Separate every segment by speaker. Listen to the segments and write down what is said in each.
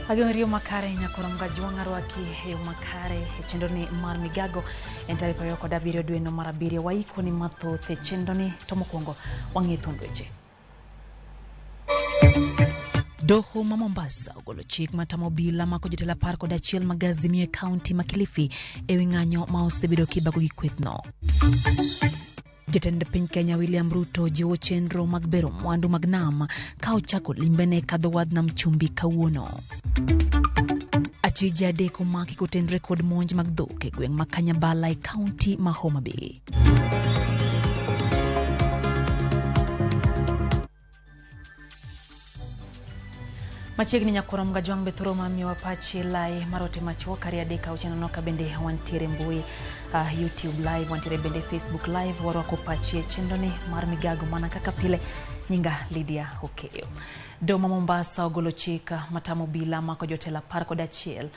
Speaker 1: Agamario makare nyakoronga juanga rwaki makare chendoni mar Migago entari kwa yoko dabirio dueno marabirio waiko ni mato the chendoni tomokongo wang'ithundu weche. Doho ma Mombasa ogolo chik matamo obila mako jotelo 11 mag Azimio e kaunti ma Kilifi ewi ng'anyo ma osebedo kibago gi kwethno. Jatend piny Kenya William Ruto jiwo chenro mag bero mwandu mag nam ka ochako limbene kadho wadh nam chumbi kawuono. Achije adek omaki kotenore kod monj mag dhok e gweng' ma Kanyabala e kaunti ma Homa Bay. Machiegni nyakoro mga jwang bethoro mami wapachi lai marote machuo kari adeka ucheno noka bende wantiere mbui YouTube live, wantiere bende Facebook live, warwako pachi chendoni mar Migago mana kaka pile nyinga Lydia Okeo. Doma Mombasa ogolo chika matamo bila mako jotela 11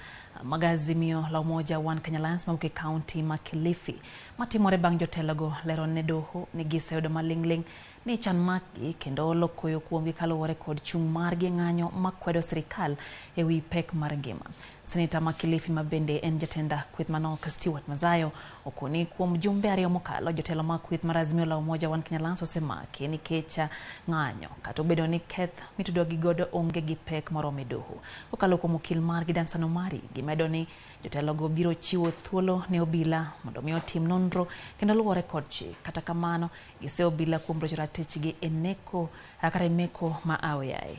Speaker 1: mag Azimio la Umoja One Kenya Alliance mabuke kaunti ma Kilifi. Matimore bang jotelogo lero ne doho ni giseyodo malingling ni chan maki kendo lokoyo kuomgi kaluwore kod chung' margi ng'anyo makwedo sirikal ewi pek mar ngima. Seneta ma Kilifi mabende en jatenda kweth manok Stewart Mazayo okoni kuom jumbe ariyo mokalo jotelo ma kweth mar Azimio la Umoja One Kenya Alliance osemaki nikech ng'anyo kata obedo ni keth mitudo gi godo onge gi pek morome doho. Okalo kuom okil margi Dansan Omari gimedo ni jotelogo biro chiwo thuolo ne obila mondo mi otim nonro kendo luwore kod chik. Kata kamano gise obila kuom rocho ratechgi eneko kata meko ma aweyaye.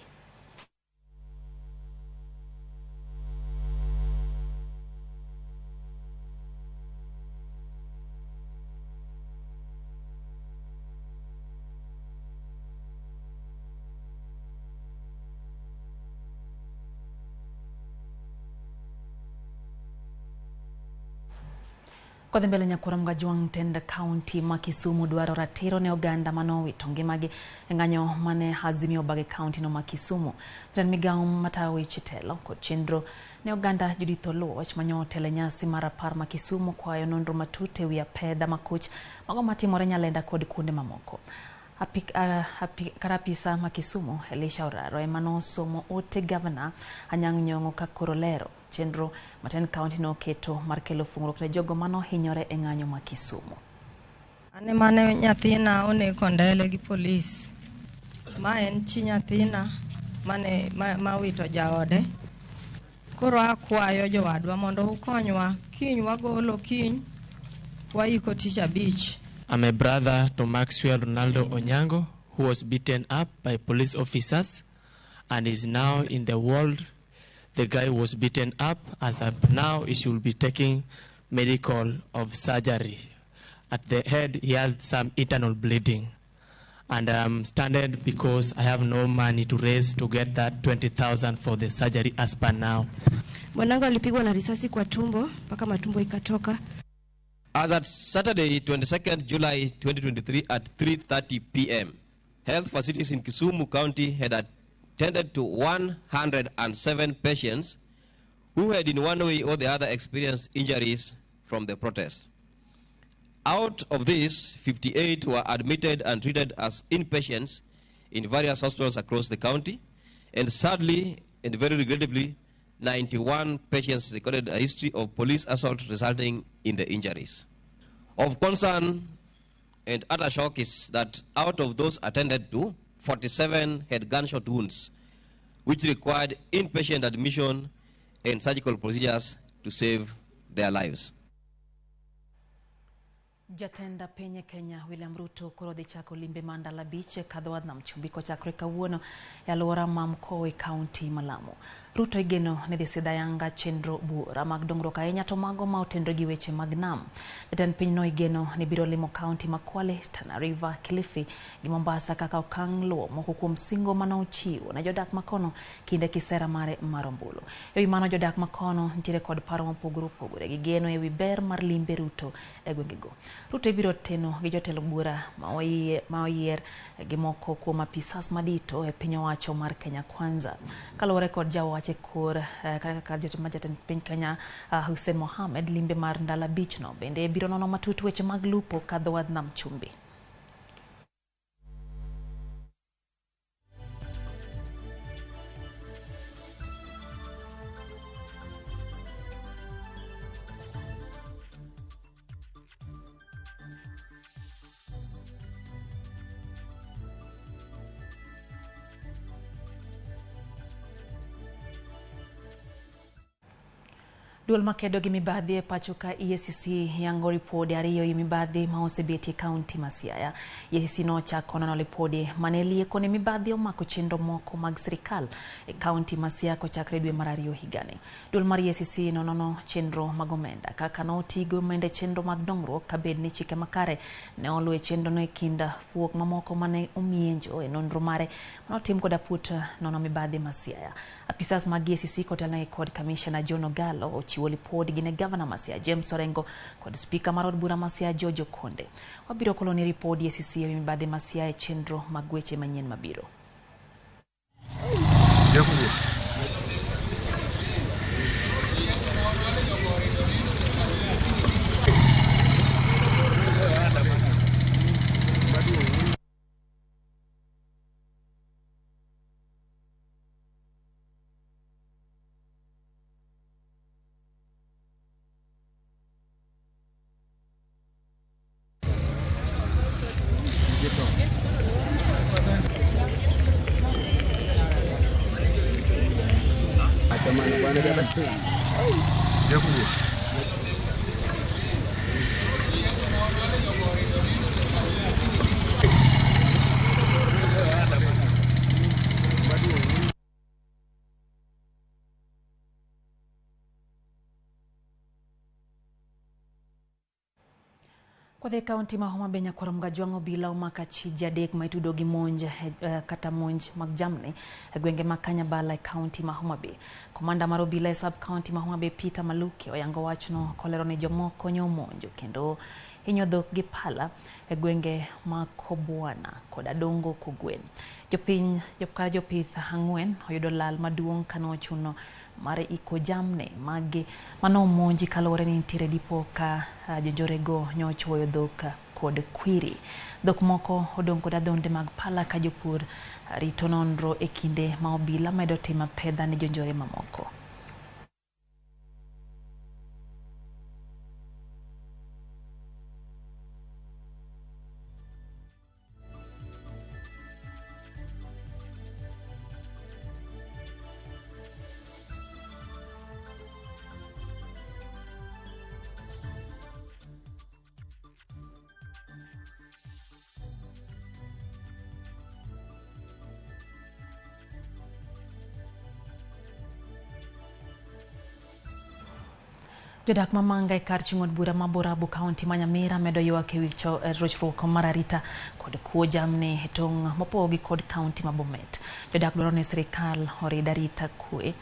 Speaker 1: Kwa dhembele nyakura mga juang tenda county ma Kisumu dwaro ratiro ne oganda manowito ngimagi ng'anyo mane Azimio bage county no ma Kisumu. Jan Migago matawi chitelo kod chenro ne oganda Judith Oluoch manyo tele nyasi mara par ma Kisumu kwayo nonro matute wiya pedha makuch mago matimore Nyalenda kod kuonde mamoko. Karapisa ma Kisumu Elisha Oraro emano somo ote governor Anyang' Nyong'o kakoro lero chenro maten county no keto mar kelo fungruok ne jogo mano hinyore e ng'anyo ma Kisumu.
Speaker 2: Ane mane nyathina oneko ndele gi polis. Ma en chi nyathina mane ma wito jaode. Koro akwayo jowadwa mondo ukonywa kiny wagolo kiny waiko tich abich.
Speaker 3: I'm a brother to Maxwell Ronaldo Onyango, who was beaten up by police officers and is now in the world. The guy was beaten up. As of now, he should be taking medical of surgery. At the head, he has some internal bleeding. And I'm stranded because I have no money to raise to get that 20,000 for the surgery as per now.
Speaker 4: Mwanangu alipigwa na risasi kwa tumbo, mpaka matumbo ikatoka.
Speaker 5: As at Saturday, 22nd July 2023 at 3:30 p.m., health facilities in Kisumu County had attended to 107 patients who had in one way or the other experienced injuries from the protest. Out of these, 58 were admitted and treated as inpatients in various hospitals across the county, and sadly and very regrettably, 91 patients recorded a history of police assault resulting in the injuries. Of concern and utter shock is that out of those attended to, 47 had gunshot wounds, which required inpatient admission and surgical procedures to save their lives.
Speaker 1: Jatenda penye Kenya William Ruto koro dhi chako limbe mandala biche kadhoad nam chumbi kochakre kawuono e alwora ma Mkowe kaunti ma Lamu. Ruto igeno ne dhi sidayanga chenro bura mag dongruok ahinya to mago ma otenore gi weche mag nam. Jatend pinyno igeno ni biro limo kaunti ma Kwale, Tana River, Kilifi gi Mombasa kaka okang' luwo moko kuom singo mane ochiwo ne jodak makono kinde kisera mare mar ombulu. E wi mano jodak makono nitiere kod paro mopogore opogore gi geno e wi ber mar limbe Ruto e gwengego. Ruto ibiro teno gi jotelo bura ma oyier gi moko kuom apisas madito e piny owacho mar Kenya Kwanza. Kaluwore kod jawache kor kaka jatend piny Kenya Hussein Mohamed, limbe mar ndala bichno bende biro nono matut weche mag lupo kadhoad nam chumbi. Duol makedo gi mibadhi e pacho ka EACC yango ripode ariyo i mibadhi ma osebeti e kaunti ma Siaya. EACC nochako nono ripode mane lieko ne mibadhi omako chenro moko mag sirikal e kaunti ma Siaya kochakre dwe mar ariyo higani. Duol mar EACC nono chenro mag omenda kaka notigo omenda chenro mag dongruok kabed ni chike makare ne oluwo e chenro no e kinda fuok mamoko mane omienjo e nonro mare manotim kod aput nono mibadhi ma Siaya. Apisas mag EACC kotelne kod Commissioner John Ogalo chiwo lipod gi ne Gavana ma Siaya James Orengo kod Speaker mar od bura ma Siaya George Okonde. Wabiro koloni ripod EACC e mibadhi ma Siaya e chenro mag weche manyien mabiro. Kwa the kaunti ma Homa Bay nyakwaro mgajwango bila umaka chiji adek ma itudo gi monj kata monj mag jamni e gwenge ma Kanyabala e kaunti ma Homa Bay. Komanda mar obila e sub kaunti ma Homa Bay Peter Maluke oyango wachno kolero ni jomoko nyomonjo kendo hinyo dhok gi pala e gwenge ma Kobwana kod Adongo Kogwen. Jopith ang'wen oyudo lal maduong' kano ochuno mar iko jamne magi mano monji kalore ni nitiere dipo ka jonjorego nyochwoyo dhok kod kwiri. Dhok moko odong' kod adhonde mag pala ka jopur rito nonro e kinde ma obila medo timo pedha ne jonjore mamoko. Jodak mamanga e kar chung'od bura ma Borabu kaunti ma Nyamira medo ywak e wi rochruok mar arita kod kuo jamni e tong' mopogi kod kaunti ma Bomet. Jodak dwaro ni sirikal orid arita kwe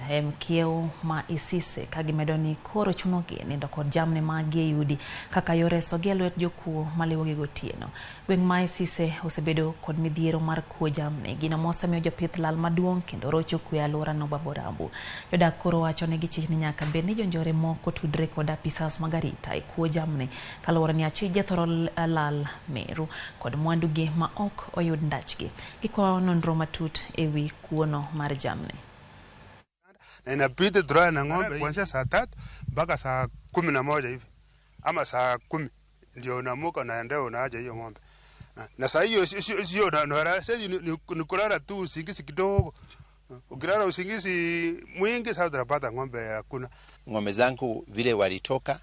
Speaker 1: e mkiew ma Isise ka gimedo ni koro chunogi nindo kod jamni magi e yudi kaka yore sogi e lwet jokuo maliwogi gotieno. Gweng' ma Isise osebedo kod midhiero mar kuo jamni gino mosemiyo jopith lal maduong' kendo rocho kwe alwora no Borabu. Jodak koro wacho ni gichich ni nyaka bed ni jonjore moko tudre kod apisas mag arita e kuo jamni kaluwore ni achije thoro lal Meru kod mwandugi ma ok oyud ndachgi. Gikwayo nonro matut e wi kuono mar jamni.
Speaker 6: Na inabidi turoe na ng'ombe kuanzia saa 3 mpaka saa 11 hivi ama saa 10 ndio unamuka unaendea unaaja hiyo ng'ombe. Na saa hiyo sio sasa ni kulala tu usingizi kidogo. Ukilala usingizi mwingi sasa utapata ng'ombe hakuna.
Speaker 7: Ng'ombe zangu vile walitoka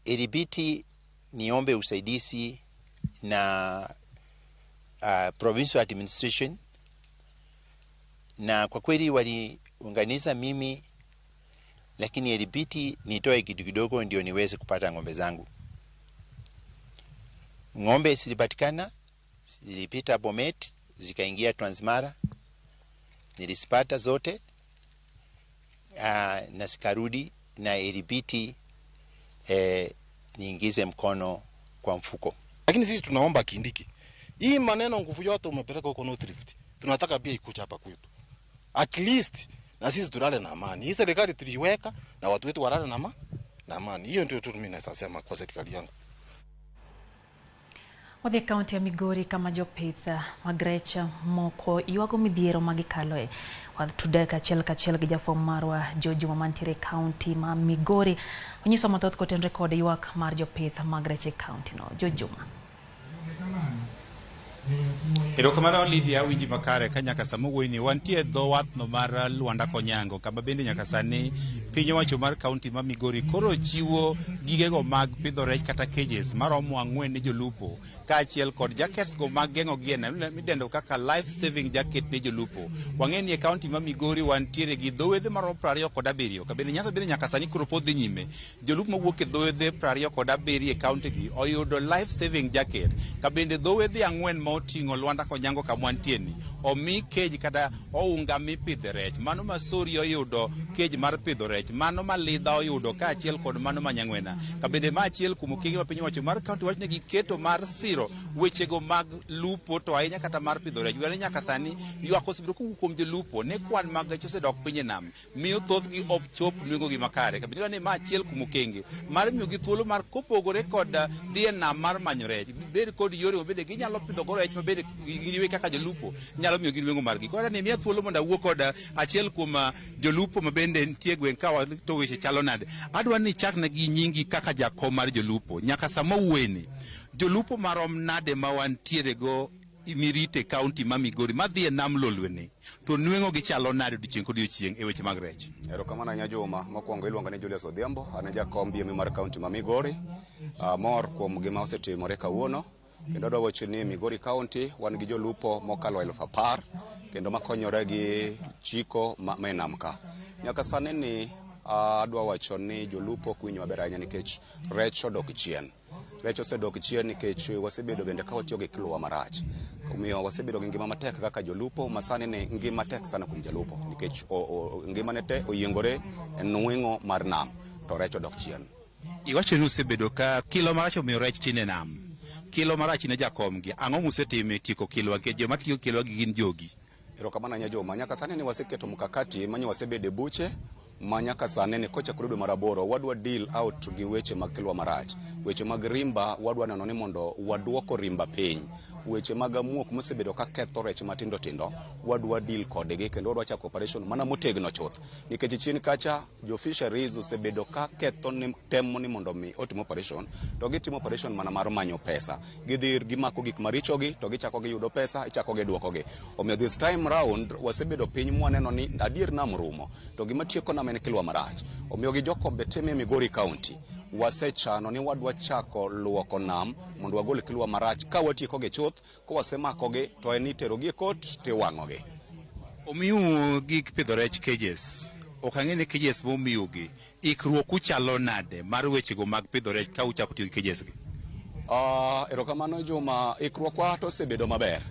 Speaker 7: ilibidi niombe usaidizi na provincial administration, na kwa kweli waliunganiza mimi, lakini ilibidi nitoe kitu kidogo ndio niweze kupata ng'ombe zangu. Ng'ombe zilipatikana, zilipita Bomet, zikaingia Transmara, nilizipata zote na sikarudi, na ilibidi niingize mkono kwa mfuko.
Speaker 8: Lakini sisi tunaomba Kindiki, hii maneno nguvu yote umepeleka huko North Rift, tunataka pia ikuche hapa kwetu. At least na sisi tulale na amani. Hii serikali tuliweka na watu wetu walale na amani. Hiyo ndio tu mimi nasema kwa serikali yangu.
Speaker 1: Wadhi kaunti ya Migori kama jopith magrecha moko yuago midhiero magikaloe. Tudeka achiel gi jafwambo marwa Jojuma mantiere kaunti ma Migori onyiso mathoth kotenre kod yuak mar jopith magreche kaunti no. Jojuma.
Speaker 9: Erokamano Lydia winji makare ka nyaka samo wuoyni wantie dho wath no mar Luanda Konyango kama bende nyaka sani piny owacho mar kaunti ma Migori koro chiwo gigego mag pidho rech kata cages maromo 4 ne jolupo kaachiel kod jackets go mag geng'o giene midendo kaka life saving jacket ne jolupo. Wang'eni e kaunti ma Migori wantiere gi dhowedhe maromo 27 ka bende nyaka sani koro pod dhi nyime. Jolupo mawuok e dhowedhe 27 e kaunti gi oyudo life saving jacket ka bende dhowedhe 4 oting'o Luanda Konyango kamwantieni omi cage kata ounga mipidhe rech. Mano Masori oyudo cage mar pidho rech, mano Malidha oyudo kaachiel kod mano Manyang'wena. Ka bende ma achiel kuom okenge ma piny owacho mar kaunti wachne giketo mar siro wechego mag lupo to ahinya kata mar pidho rech. Wene nyaka sani ywak osebedo kowuok kuom jolupo ne kwan mag rech osedok piny e nam, miyo thothgi ok chop nwengogi makare. Ka bende ma achiel kuom okenge mar miyogi thuolo mar kopogore kod dhi e nam mar manyo rech, bed kod yore mabende ginyalo pidho go rech mabende giwe kaka jolupo nyalo miyo giwengo margi. Kora ni miya thuolo mondo awuo kod achiel kuom jolupo mabende nitie gweng' ka to weche chalo nade. Adwa ni chakna gi nyingi kaka jakom mar jolupo. Nyaka sama wuene jolupo marom nade ma wantiere go mirite kaunti ma Migori madhi e nam Lolwene to nwengo gi chalo nade odiochieng' kod odiochieng' e weche mag rech.
Speaker 10: Erokamano ahinya Juma. Mokwongo iluongo ni Julius Odhiambo, an jakom BMA mar kaunti ma Migori. Mor kuom gima osetimore kawuono. Kendo adwa wacho ni Migori County wan gi jolupo mokalo 10,000 kendo makonyore gi chiko ma nam ka. Nyaka sani ni adwa wacho ni jolupo kwinyo maber ahinya nikech rech odok chien. Rech osedok chien nikech wasebedo bende ka watiyo gi kiluwa marach. Omiyo wasebedo gi ngima matek kaka jolupo, masani ni ngima matek sana kuom jolupo nikech ngima ne te oyiengore nweng'o mar nam to rech odok chien.
Speaker 9: Iwacho ni osebedo ka kilo marach omiyo rech tin e nam. Kilo marach ne jakomgi, ang'o musetime tieko kilo ke joma tiyo kilo gi gin jogi?
Speaker 10: Erokamano ahinya Juma. Nyaka sani ni waseketo mkakati manyo wasebede buche ma nyaka sani ni kochakore dwe mar 8 wadwa deal out gi weche mag kilo marach. Weche mag rimba wadwa neno ni mondo waduoko rimba piny. Weche mag amuok mosebedo ka ketho rech matindo tindo wadwa deal kodgi kendo wadwa chako operation mana motegno chuth nikech chien kacha jo fisheries osebedo ka ketho ni temo ni mondo mi otimo operation to gitimo operation mana mar manyo pesa. Gidhir gimako gik maricho gi to gichako giyudo pesa, ichako giduoko gi. Omiyo this time round wasebedo piny mwaneno ni adier nam rumo to gima tieko nam en kilwa marach. Omiyo gi jokombe teme Migori County wasechano ni wadwa chako luoko nam mondo wagol kilwa marach ka watieko gi chuth ko wasemako gi to en itero gi kot tiwang'o gi.
Speaker 9: Omiyo gik pidho rech cages. Ok ang'e ni cages momiyo gi ikruok uchalo nade mar wechego mag pidho rech ka uchako tiyo gi cages gi?
Speaker 10: Erokamano Juma, ikruokwa to osebedo maber.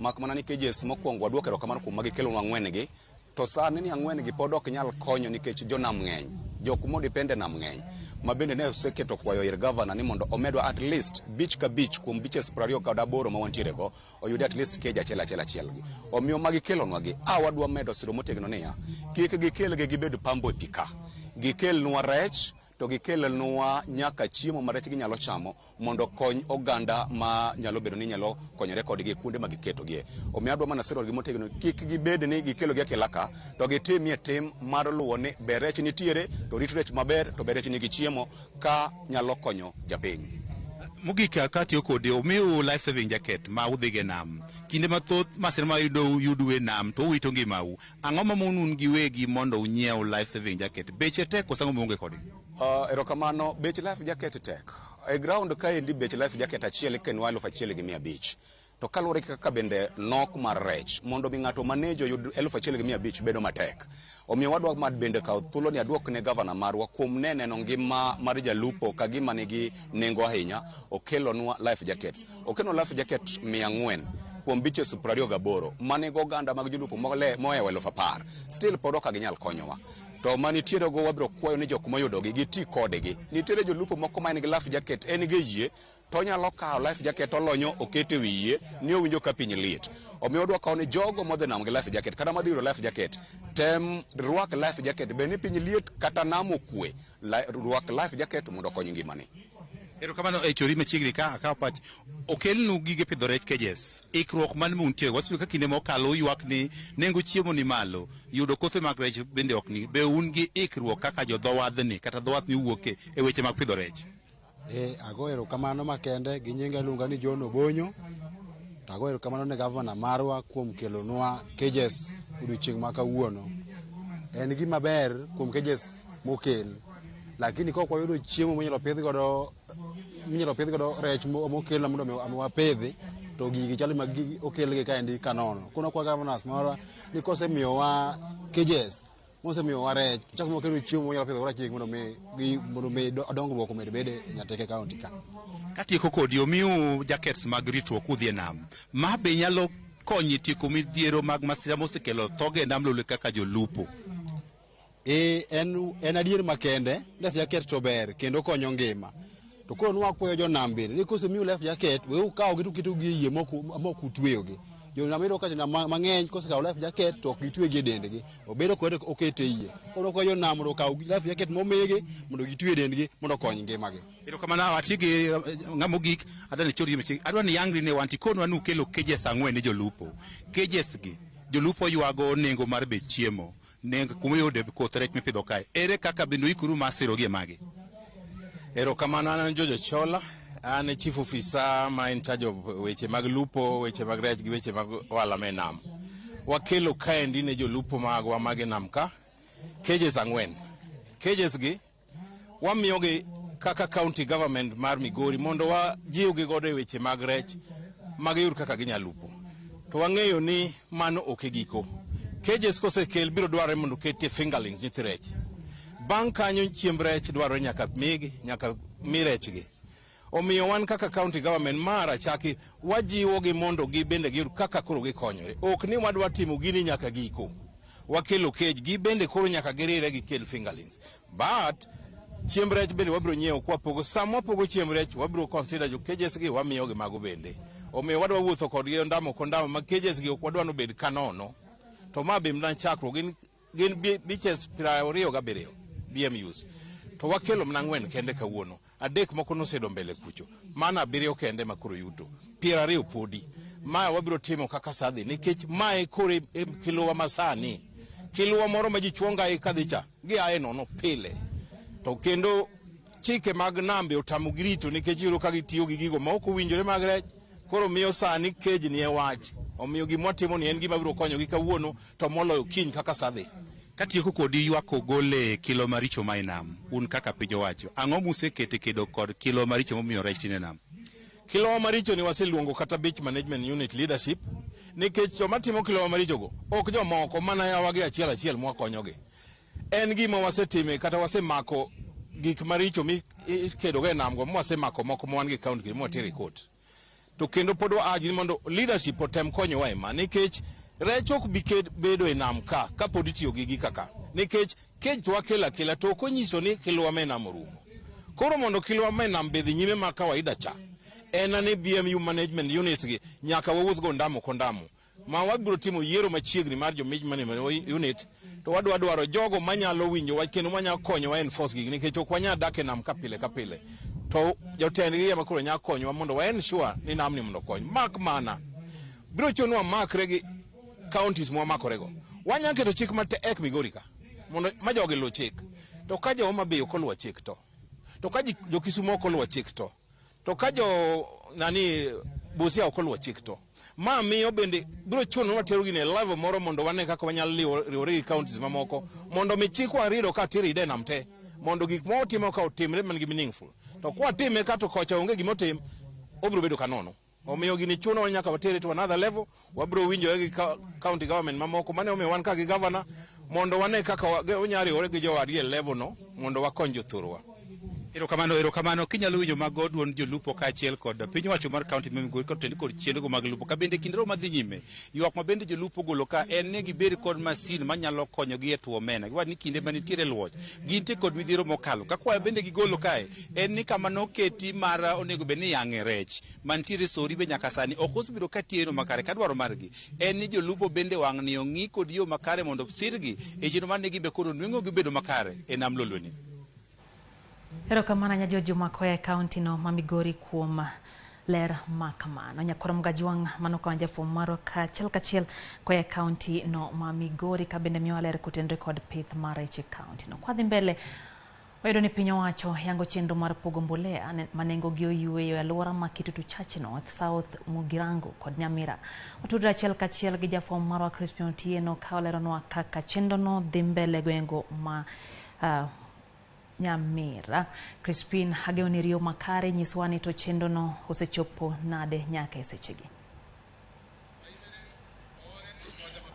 Speaker 10: Mak mana ni cages mokwongo waduoko erokamano kuom magi kelo 4 gi. To sani ni 4 gi pod ok nyal konyo nikech jonam ng'eny. Jok modipende nam ng'eny. Mabende ne oseketo kwayo ir governor ni mondo omedwa at least beach ka beach kuom beaches 28 ma wantiere go oyud at least cage achiel gi. Omiyo magi kelonwa gi wadwa medo siro motegno niya kik gikel gi gibed pambo e pika. Gikel nwa rech to gikel nwa nyaka chiemo ma rech ginyalo chamo mondo kony oganda ma nyalo bedo ni nyalo konyore kodgi kuonde ma giketo gie. Omiyo adwa mana siro gi motegno kik gibed ni gikelo gi kelaka to gitimie tim mar luwo ni be rech nitiere to rit rech maber to be rech nigi chiemo ka nyalo konyo japiny.
Speaker 9: Mugika kati okode omiu life saving jacket ma udhige nam. Kinde mathoth masira ma yudwe nam to wito ngimau. Ang'o ma monun giwegi mondo unyiew life saving jacket? Beche tek kosango muonge kodi?
Speaker 10: Erokamano, beche life jacket tek. E ground ka endi beche life jacket achiel kenwa 1,500. To kaluwore kaka bende nok mar rech mondo mi ng'ato manejo yud 1,500 bedo matek. Omiyo wadwa mad bende kaw thuolo ni aduok ne gavana marwa kuom neno ngima mar jalupo ka gima nigi nengo ahinya okelonwa life jackets. Okeno life jacket 400 kuom beaches 28 manigo oganda mag jolupo moewo 10,000. Still pod ok ginyal konyowa. To manitiere go wabiro kwayo ni jok moyudogi giti kodegi. Nitiere jolupo moko ma nigi life jacket en gi yie to nyalo kawo life jacket olonyo okete wiye ni owinjo ka piny liet. Omiyo odwa kawo ni jogo modhi nam gi life jacket kata madhi yudo life jacket tem rwak life jacket be ni piny liet kata nam okwe rwak life jacket mondo okony ngimani.
Speaker 9: Erokamano e chori machiegni ka akaw pach okelnu gige pidho rech cages. Ikruok man muntie wasudo ka kinde mokalo ywak ni nengo chiemo ni malo yudo kothe mag rech bende ok ni be un gi ikruok kaka jo dhowadhni kata dhowath ni wuoke e weche mag pidho rech.
Speaker 11: Ago erokamano makende gi nyinga luonga ni John Obonyo. Ago erokamano ne gavana marwa kuom kelonwa cages odiochieng' ma kawuono. En gima ber kuom cages mokel, lakini kok wayudo chiemo minyalo pidh godo rech mokelna mondo wapidhi to gigi chalo mag gigi okelgi kaendi kanono. Kuno kwa governors marwa ni kosemiyowa cages mosemiyowa rech chak mokelo chiemo minyalo pidho godo mondo mi dongruok omed bede Nyateke County ka.
Speaker 9: Katieko kodi omiu jackets mag ritruok udhie nam ma be nyalo konyi tieko midhiero mag masira mosekelo thoge nam lole kaka jolupo.
Speaker 11: En adier makende life jacket to ber kendo konyo ngima. To koro nwakwayo jonam bende ni kosemiu life jacket we ukaw gitu kito gi yie moko utweyogi. Jonam iro ka jonam mang'eny kosekaw life jacket to ok gitwegi e dendgi obedo kod okete yie. Koro kwa jonam ro kaw life jacket momege mondo gitwe dendgi mondo kony ngimagi.
Speaker 9: Erokamano atigi ng'amogik adani chori machiegni adwani yangri ne wanti konwa nukelo cages 4 ne jolupo. Cages gi jolupo ywago nengo mar bech chiemo. Nengo kumiyude koth rech mipidho kae. Ere kaka bendo ikuru masiro gi magi?
Speaker 8: Erokamano an Jojo Chola, an chief officer ma in charge of weche mag lupo, weche mag rech gi weche mag ohala me nam. Wakelo kaendi ne jolupo magwa mag nam ka cages 4. Cages gi wamiyogi kaka county government mar Migori mondo wajiwgi godo e weche mag rech mag yur kaka ginyalupo. To wang'eyo ni mano ok giko. Cages kosekel biro dwarore mondo ketie fingerlings nyithi rech. Bang' kanyo chiemb rech dwarore nyaka mi rechgi. Omiyo wan kaka county government mara chaki wajiwogi mondo gibende giyud kaka koro gikonyore. Ok ni wadwa timo gini nyaka giko. Wakelo cage gibende koro nyaka girire gikel fingerlings. But chiemb rech bende wabiro nyiewo kwa pogo. Sama wapogo chiemb rech wabiro consider jo cages gi wamiyogi mago bende. Omiyo wadwa wuotho kodgi ondamo kondamo ma cages gi ok wadwa nobed kanono. To ma be mna chakro gin beaches 27 BMUs. To wakelo mna 4 kende kawuono. 3 moko nosedo mbele kucho. Mana 7 kende makuro yuto. 20 podi. Ma wabiro timo kaka sadhi nikech mae kore kilowa masani. Kilowa moro ma ji chwonga e kadhicha. Gi ae nono pile. To kendo chike mag nambe otamu girito nikech yuro ka gitiyo gi gigo ma ok owinjore mag rech. Koro miyo sani cage ni e wach. Omiyo gimwatimo ni en gima biro konyo gi kawuono to moloyo kiny kaka sadhi.
Speaker 9: Katieko kodi ywako gole kilo maricho ma nam un kaka piny owacho ang'o musekete kedo kod kilo maricho momiyo rech tine nam?
Speaker 8: Kilo maricho ni waseluongo kata beach management unit leadership nikech joma timo kilo maricho go ok jomoko mana yawagi achiel mwakonyogi. En gima wasetime kata wasemako gik maricho mikedo go e nam go mwasemako moko mwan gi county mwatero e court. To kendo pod waaji mondo leadership otem konyowa ema nikech rech ok bi bedo e nam ka pod itiyo gi gika ka nikech cage to wakelo akela to ok onyiso ni kilowa me nam orumo. Koro mondo kilowa me nam bedhi nyime ma kawaida cha en ni BMU management units gi nyaka wawuoth go ndamo kondamo ma wabiro timo yiero machiegni mar jo management unit to wadwaro jogo manyalo winjo wach kendo manyalo konyowa enforce gigi nikech ok wanyal dak e nam ka pile ka pile. To jotendgi ema koro nyalo konyowa mondo wa ensure ni nam ni mondo kony. Mak mana biro chunwa makre gi counties mwakorego. Wanyalo keto chik matek Migori ka mondo ma jogi luw chik. To ka jo Homa Bay ok oluwo chik to ka jo Kisumu ok oluwo chik to to kajo nani Busia okoluo chikto ma miyo bende biro chuno watero gine live moro mondo wane kaka wanyalo riwore counties mamoko mondo mi chikwa rido ka tiri ide namte mondo gik mo timo ka otimre man gi meaningful to kwa time ka to kocha onge gimo tim obiro bedo kanono omiyo gini chuno nyaka watere to another level wabiro winjo gi county government mamoko mane omiyo wan ka gi governor mondo wane kaka wanyari ore gi jowari level no mondo wakonjo thurwa.
Speaker 9: Erokamano kinyalo winjo mag duond jolupo ka achiel kod piny wacho mar county Migori kod chenro mag lupo ka bende kindero madhi nyime ywak ma bende jolupo golo ka en ne gibed kod masin manyalo konyo gi e tuo mena giwad ni kinde manitiere luoch gintie kod midhiero mokalo ka kwa bende gigolo kae en ni kama noketi mar onego bed ni yang'e rech mantiere sori be nyaka sani ok osebiro ka tieno makare ka dwaro margi en ni jolupo bende wang' ni ong'i kod yo makare mondo sirgi e chenro mar ne gimbe koro nweng'o gibedo makare e nam lolweni.
Speaker 1: Erokamano nyajo Juma koya county no ma Migori kuom ler makamano nyakorom gajwang' mano ka jafom maro ka chiel koya county no ma Migori ka bende miyo ler kutendre kod pith mar Weche county no kwadhi mbele oyudo ni piny owacho yango chenro mar pogo mbolea manengo gi oyueyo e alwora ma Kitutu Church North, South Mugirango kod Nyamira. Otudra achiel gi jafom maro Crispin Otieno ka oleronwa kaka chenro no dhi mbele gwengo ma Nyamira. Crispin hageoni riyo makare nyiswani to chenro no osechopo nade nyaka esechegi.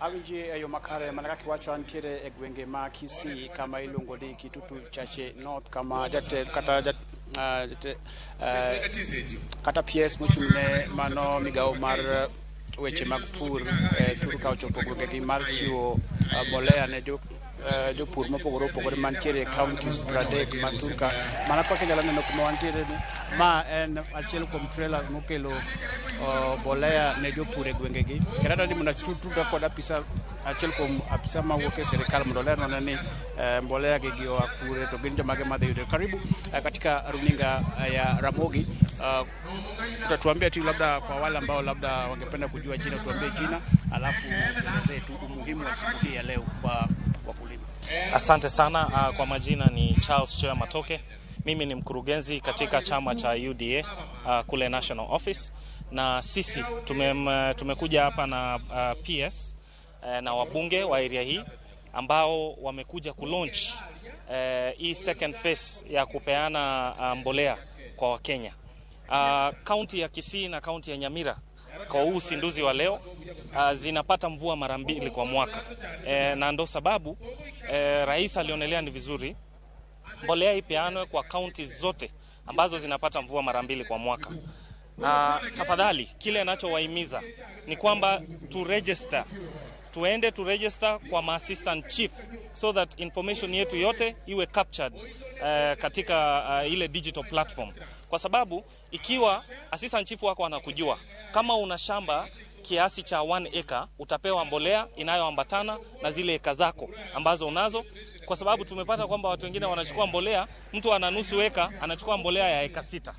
Speaker 12: Awinji eyo makare manaka kiwacho antiere e gwenge ma Kisii kama iluongo ni Kitutu Church North kama kata PS mochung'ne mano migawo mar weche mag pur thuru ka ochopo gwenge mar chiwo mbolea ne jopur mopogore opogore mantiere counties 30 matuka mana kwa kenyala neno kuma wantiere ma en achiel kuom trailer mokelo mbolea ne jopur e gwengegi kata ni mona tutuka kod apisa achiel kuom apisa mawuok e serikal mondo lerno ni mbolea gi oa kure to gin jomage madhi yudo. Karibu katika runinga ya Ramogi. Utatuambia tu labda kwa wale ambao labda wangependa kujua jina, tuambie jina alafu tueleze tu umuhimu wa siku hii ya leo kwa wakulima.
Speaker 13: Asante sana. Kwa majina ni Charles Choya Matoke. Mimi ni mkurugenzi katika chama cha UDA kule National Office, na sisi tumekuja hapa na PS na wabunge wa area hii ambao wamekuja kulaunch hii second phase ya kupeana mbolea kwa Wakenya. County ya Kisii na county ya Nyamira kwa huu uzinduzi wa leo zinapata mvua mara 2 kwa mwaka, na ndo sababu rais alionelea ni vizuri mbolea ipeanwe kwa counties zote ambazo zinapata mvua mara 2 kwa mwaka. Tafadhali kile ninachowahimiza ni kwamba tuende register kwa assistant chief so that information yetu yote iwe captured katika ile digital platform, kwa sababu ikiwa assistant chief wako anakujua kama una shamba kiasi cha 1 acre utapewa mbolea inayoambatana na zile eka zako ambazo unazo, kwa sababu tumepata kwamba watu wengine wanachukua mbolea, mtu ana nusu eka anachukua mbolea ya eka 6.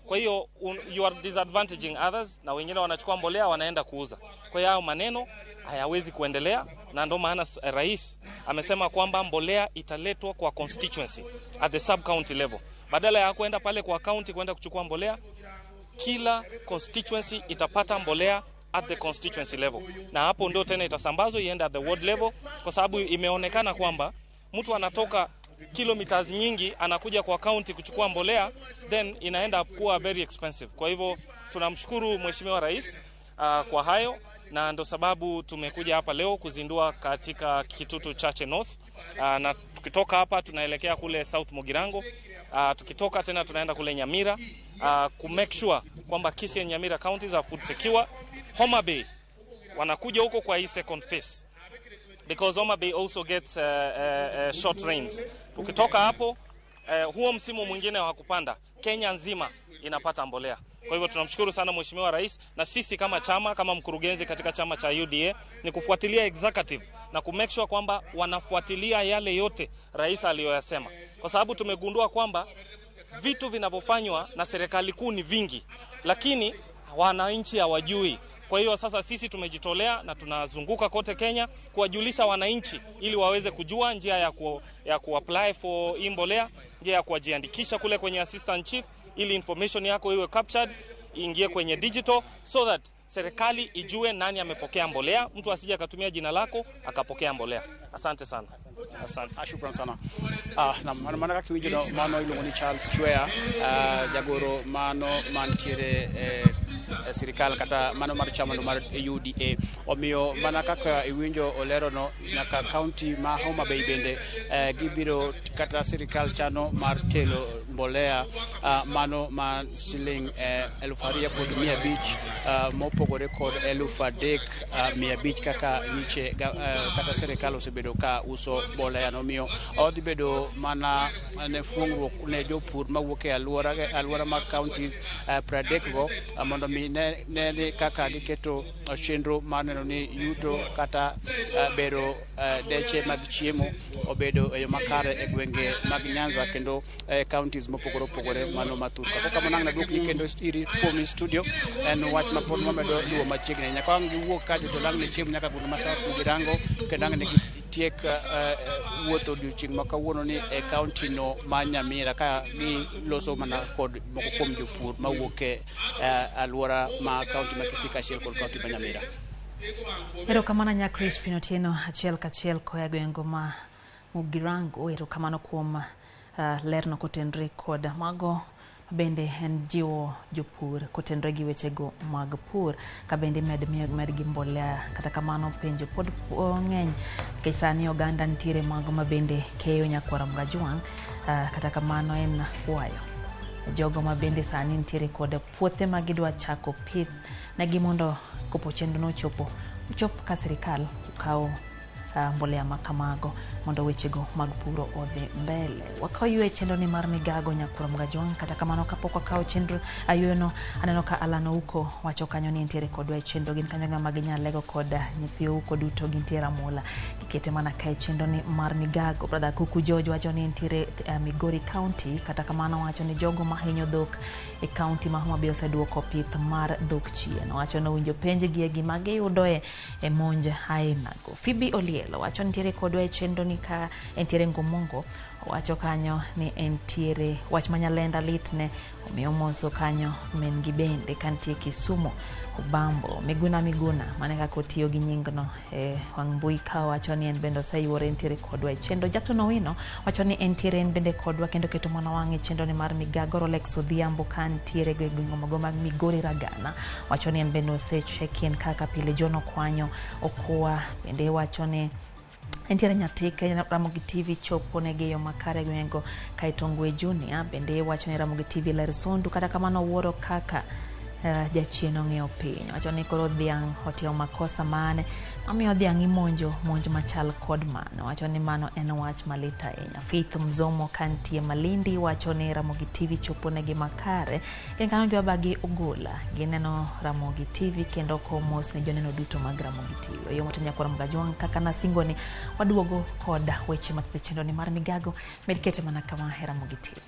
Speaker 13: Kwa hiyo you are disadvantaging others, na wengine wanachukua mbolea wanaenda kuuza. Kwa hiyo maneno hayawezi kuendelea, na ndio maana rais amesema kwamba mbolea italetwa kwa constituency at the sub county level. Badala ya kwenda pale kwa county kwenda kuchukua mbolea, kila constituency itapata mbolea at the constituency level, na hapo ndio tena itasambazwa iende at the ward level, kwa sababu imeonekana kwamba mtu anatoka kilometers nyingi anakuja kwa county kuchukua mbolea, then inaenda kuwa very expensive. Kwa hivyo tunamshukuru Mheshimiwa Rais kwa hayo, na ndo sababu tumekuja hapa leo kuzindua katika Kitutu Church North, na tukitoka hapa tunaelekea kule South Mugirango, tukitoka tena tunaenda kule Nyamira ku make sure kwamba Kisii na Nyamira counties are food secure. Homa Bay wanakuja huko kwa hii second phase because Homa Bay also gets short rains. Ukitoka hapo huo msimu mwingine wa kupanda Kenya nzima inapata mbolea. Kwa hivyo tunamshukuru sana Mheshimiwa Rais, na sisi kama chama, kama mkurugenzi katika chama cha UDA ni kufuatilia executive na ku make sure kwamba wanafuatilia yale yote rais aliyoyasema, kwa sababu tumegundua kwamba vitu vinavyofanywa na serikali kuu ni vingi lakini wananchi hawajui. Kwa hiyo sasa sisi tumejitolea na tunazunguka kote Kenya kuwajulisha wananchi ili waweze kujua njia ya kuapply for mbolea, njia ya kujiandikisha kule kwenye assistant chief, ili information yako iwe captured, iingie kwenye digital, so that serikali ijue nani amepokea mbolea, mtu asije akatumia jina lako akapokea mbolea. Asante sana. Asante.
Speaker 12: Shukran sana. Na mana kaki wijo mano iluongo ni Charles Chwea, jagoro mano mantiere sirikal kata mano mar chama no mar UDA. Omiyo mana kaka iwinjo olero no nyaka county ma Homa Bay bende gibiro kata sirikal chano mar telo mbolea mano ma shilling 2,500 mopogore kod 3,500 kaka niche kata sirikal osebedo ka uso mbolea no. Miyo odhi bedo mana ne fuongruok ne jopur mawuok e alwora mag counties 30 go mondo mi ne kaka giketo chenro mar neno ni yuto kata bedo deche mag chiemo obedo e yo makare e gwenge mag Nyanza kendo counties mopogore mano maturka. Kaka manang na dukni kendo iri kuom studio en wach mapod mamedo luwo machiegni nyaka wang giwuok ka jolang ne chiemo nyaka gundo masak girango kendo ne tiek wuotho odiochieng' ma kawuono ni e county no ma Nyamira ka giloso mana kod moko kuom jopur mawuok e alwora ma county ma Kisii achiel kod county ma Nyamira.
Speaker 1: Erokamano nya Crispin Otieno achiel kachiel koya gwengo ma Mugirango. Erokamano kuom lerno kotenre kod mago bende en jiwo jopur kotenre gi wechego mag pur ka bende med gi mbolea. Kata kamano penjo pod ng'eny nikech sani oganda ntiere mago ma bende keyo nyakwara mgajwang'. Kata kamano en kwayo jogo ma bende sani ntiere kod puothe ma gidwa chako pith negi mondo kopo chenro no uchop ka sirikal ukaw mbolea makamago mondo wechego mag puro odhi mbele. Wakayue chenro ni mar Migago nyakwara mgajwang'. Kata kamano kapok wakaw chenro ayuno aneno ka Alano uko wacho kanyo ni ntiere kodwa e chenro gin kanyo ma ginyalego kod nyithiu uko duto gintiere amula gikete mana ka chenro ni mar Migago. Brother Kuku George wacho ni ntiere Migori County. Kata kamano wacho ni jogo ma hinyo dhok e county ma Homa Bay oseduoko pith mar dhok chien. Wacho no winjo penje gi gima giyudo e monj ainago. Phoebe Olielo wacho ntiere kodwa e chenro ni ka entiere Ngomongo. Wacho kanyo ni entiere wach manyalenda litne omiyo moso kanyo men gi bende kantie Kisumu Ubambo Miguna mane kaka otiyo gi nyingno e wang' mbui ka wacho ni en bende oseyuore ntiere kodwa e chenro. Jackson Owino wacho ni entiere en bende kodwa kendo keto mana wang' e chenro ni mar Migago. Rolex Odhiambo kan ntiere gwenge mago mag Migori Ragana wacho ni en bende osecheck-in kaka pile Jono Kwanyo Okwa bende wacho ni entiere Nyatika Ramogi TV chopo ne geyo makare gwengo Kaitongwe Junior bende wacho ni Ramogi TV ler sondu. Kata kamano wuoro kaka jachieno ng'eyo piny wacho ni koro dhiang' otiyo makosa mane amiyo dhiang' monj machal kod mano. Wacho ni mano en wach malita ahinya. Faith Mzomo kantie Malindi wacho ni Ramogi TV chopo ne gi makare kendo giwa bagi ogola gineno Ramogi TV kendo komos ne joneno duto mag Ramogi TV. Yo motenya kwa Mgajwang' kaka na singo ni waduogo kod weche mathicho chendo ni mar Migago medikete mana kama Ramogi TV.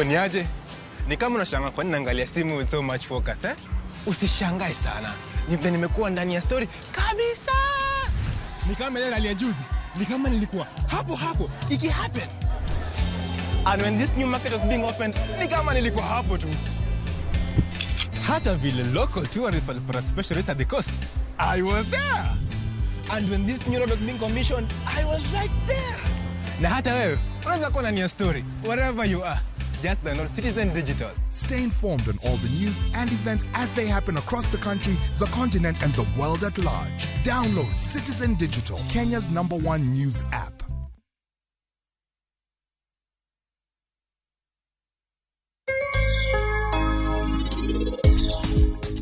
Speaker 14: Niaje? Ni kama unashangaa kwa nini naangalia simu with so much focus eh? Usishangae sana. Nimekuwa ndani ya story kabisa.
Speaker 15: Ni kama ile hali ya juzi. Ni kama nilikuwa hapo iki happen.
Speaker 14: And when this new market was being opened, ni kama nilikuwa hapo tu.
Speaker 15: Hata vile local tourists for a special rate at the coast, I was there.
Speaker 14: And when this new road was being commissioned, I was right there.
Speaker 15: Na hata wewe unaweza kuwa ndani ya story wherever you are. Just download Citizen Digital.
Speaker 16: Stay informed on all the news and events as they happen across the country, the continent, and the world at large. Download Citizen Digital, Kenya's #1 news app.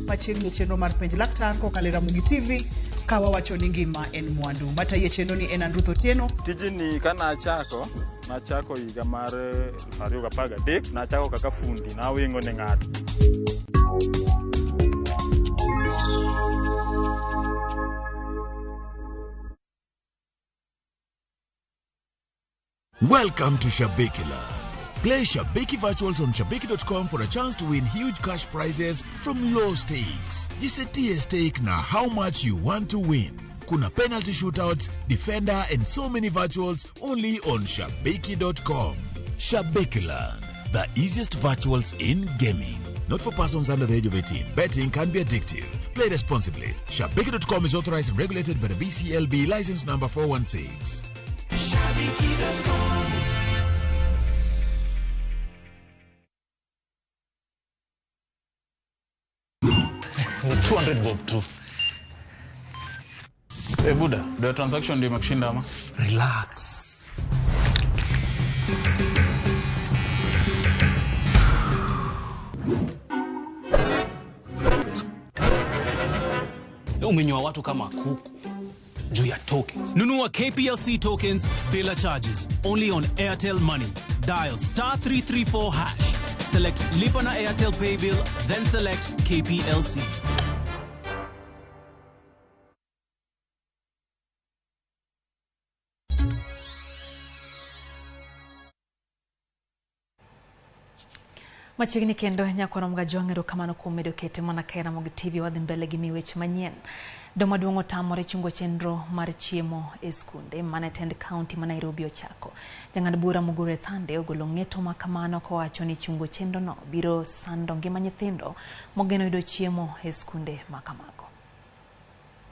Speaker 17: Machiegni chenro mar penj laktar kokalo Ramogi TV kawa wacho ni ngima en mwandu. Mataye chenro ni en Andruth Otieno.
Speaker 18: Tijini kana nachako higa mar 2013 nachako kaka fundi na wingo ne ng'ato.
Speaker 19: Welcome to Shabiki Land, Play Shabiki Virtuals on shabiki.com for a chance to win huge cash prizes from low stakes. Jisetie stake na how much you want to win. Kuna penalty shootouts, defender and so many virtuals only on shabiki.com. Shabikiland, the easiest virtuals in gaming. Not for persons under the age of 18. Betting can be addictive. Play responsibly. Shabiki.com is authorized and regulated by the BCLB license number 416. Shabiki.com.
Speaker 18: Ni 200 bob tu. Buda, the transaction ndio imekushinda ama?
Speaker 19: Relax.
Speaker 20: Umenyoa watu kama kuku juu ya tokens. Nunua KPLC tokens bila charges only on Airtel Money. Dial *334#. Select Lipa na Airtel Pay Bill, then select KPLC.
Speaker 1: Machigni kendo nyakoro mga jongero kamano kumedo kete mona kae Ramogi TV wadhi mbele gi weche manyien. Doma duongo tamore chungo chenro mar chiemo e skunde Manatend County ma Nairobi ochako. Jang'ad bura Mugure Thande ogolo ng'eto ma kamano kowacho ni chungo chenro no biro sando ngima nyithindo mogeno yudo chiemo e skunde ma kamago.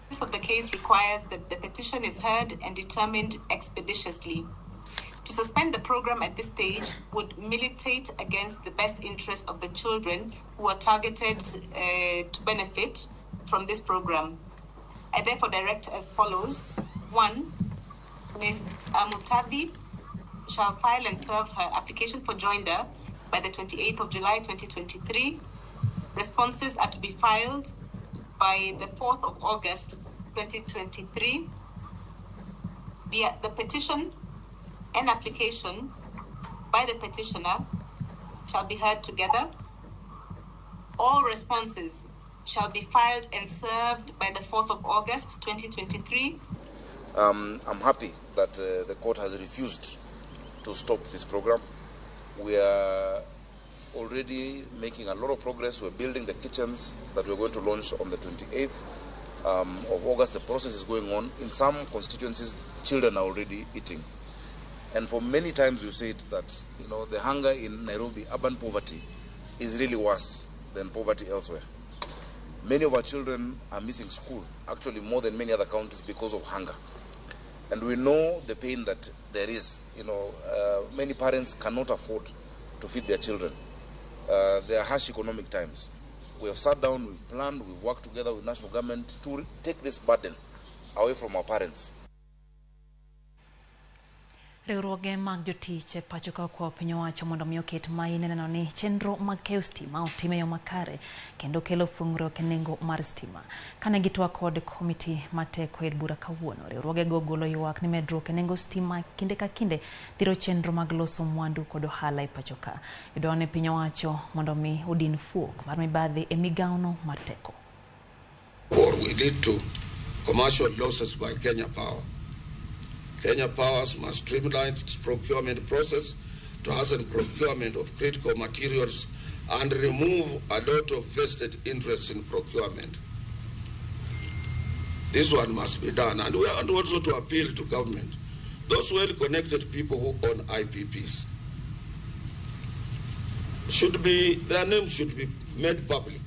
Speaker 21: This of the case requires that the petition is heard and determined expeditiously. To suspend the program at this stage would militate against the best interest of the children who are targeted to benefit from this program. I therefore direct as follows. 1. Ms. Amutabi shall file and serve her application for joinder by the 28th of July 2023. Responses are to be filed by the 4th of August 2023. The petition and application by the petitioner shall be heard together. All responses shall be filed and served by the 4th of August 2023.
Speaker 8: I'm happy that the court has refused to stop this program. We are already making a lot of progress. We're building the kitchens that we're going to launch on the 28th of August. The process is going on. In some constituencies, children are already eating. And for many times we've said that, the hunger in Nairobi, urban poverty, is really worse than poverty elsewhere. Many of our children are missing school, actually more than many other counties, because of hunger. And we know the pain that there is. Many parents cannot afford to feed their children. There are harsh economic times. We have sat down, we've planned, we've worked together with national government to take this burden away from our parents.
Speaker 1: Riwruoge mag jotich e pacho ka kwa piny owacho mondo mi oket maine neno ni chenro mag keyo stima otime yo makare kendo kelo fungruok e nengo mar stima. Kane gitwa kod komiti mateko e bura kawuono, riwruoge go golo ywak ni medruok e nengo stima kinde ka kinde thiro chenro mag loso mwandu kod ohala e pacho ka. Idwa ne piny owacho mondo mi odin fuok mar mibadhi e migawo no mar teko.
Speaker 22: Or we lead to commercial losses by Kenya Power. Kenya Powers must streamline its procurement process to hasten procurement of critical materials and remove a lot of vested interests in procurement. This one must be done. And we want also to appeal to government, those well-connected people who own IPPs. Their names should be made public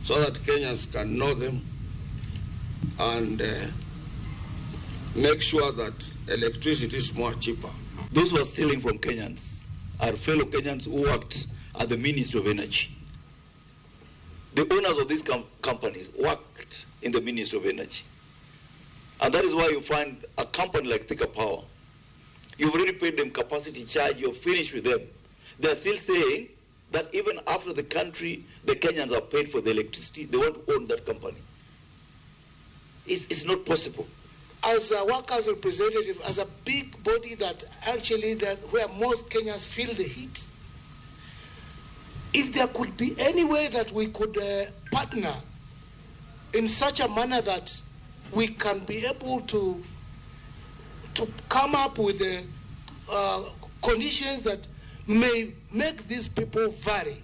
Speaker 22: so that Kenyans can know them and make sure that electricity is more cheaper.
Speaker 23: Those who are stealing from Kenyans are fellow Kenyans who worked at the Ministry of Energy. The owners of these companies worked in the Ministry of Energy. And that is why you find a company like Thika Power, you've already paid them capacity charge, you're finished with them. They're still saying that even after the Kenyans are paid for the electricity, they want to own that company. It's not possible.
Speaker 24: As a workers' representative, as a big body that actually where most Kenyans feel the heat, if there could be any way that we could partner in such a manner that we can be able to come up with conditions that may make these people vary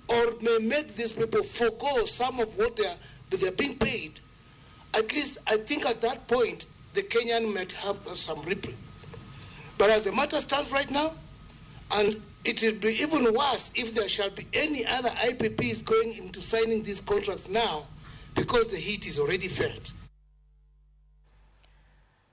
Speaker 24: or may make these people forgo some of what they're being paid, at least I think at that point the Kenyan might have some reprieve. But as the matter stands right now, and it will be even worse if there shall be any other IPPs going into signing these contracts now, because the heat is already felt.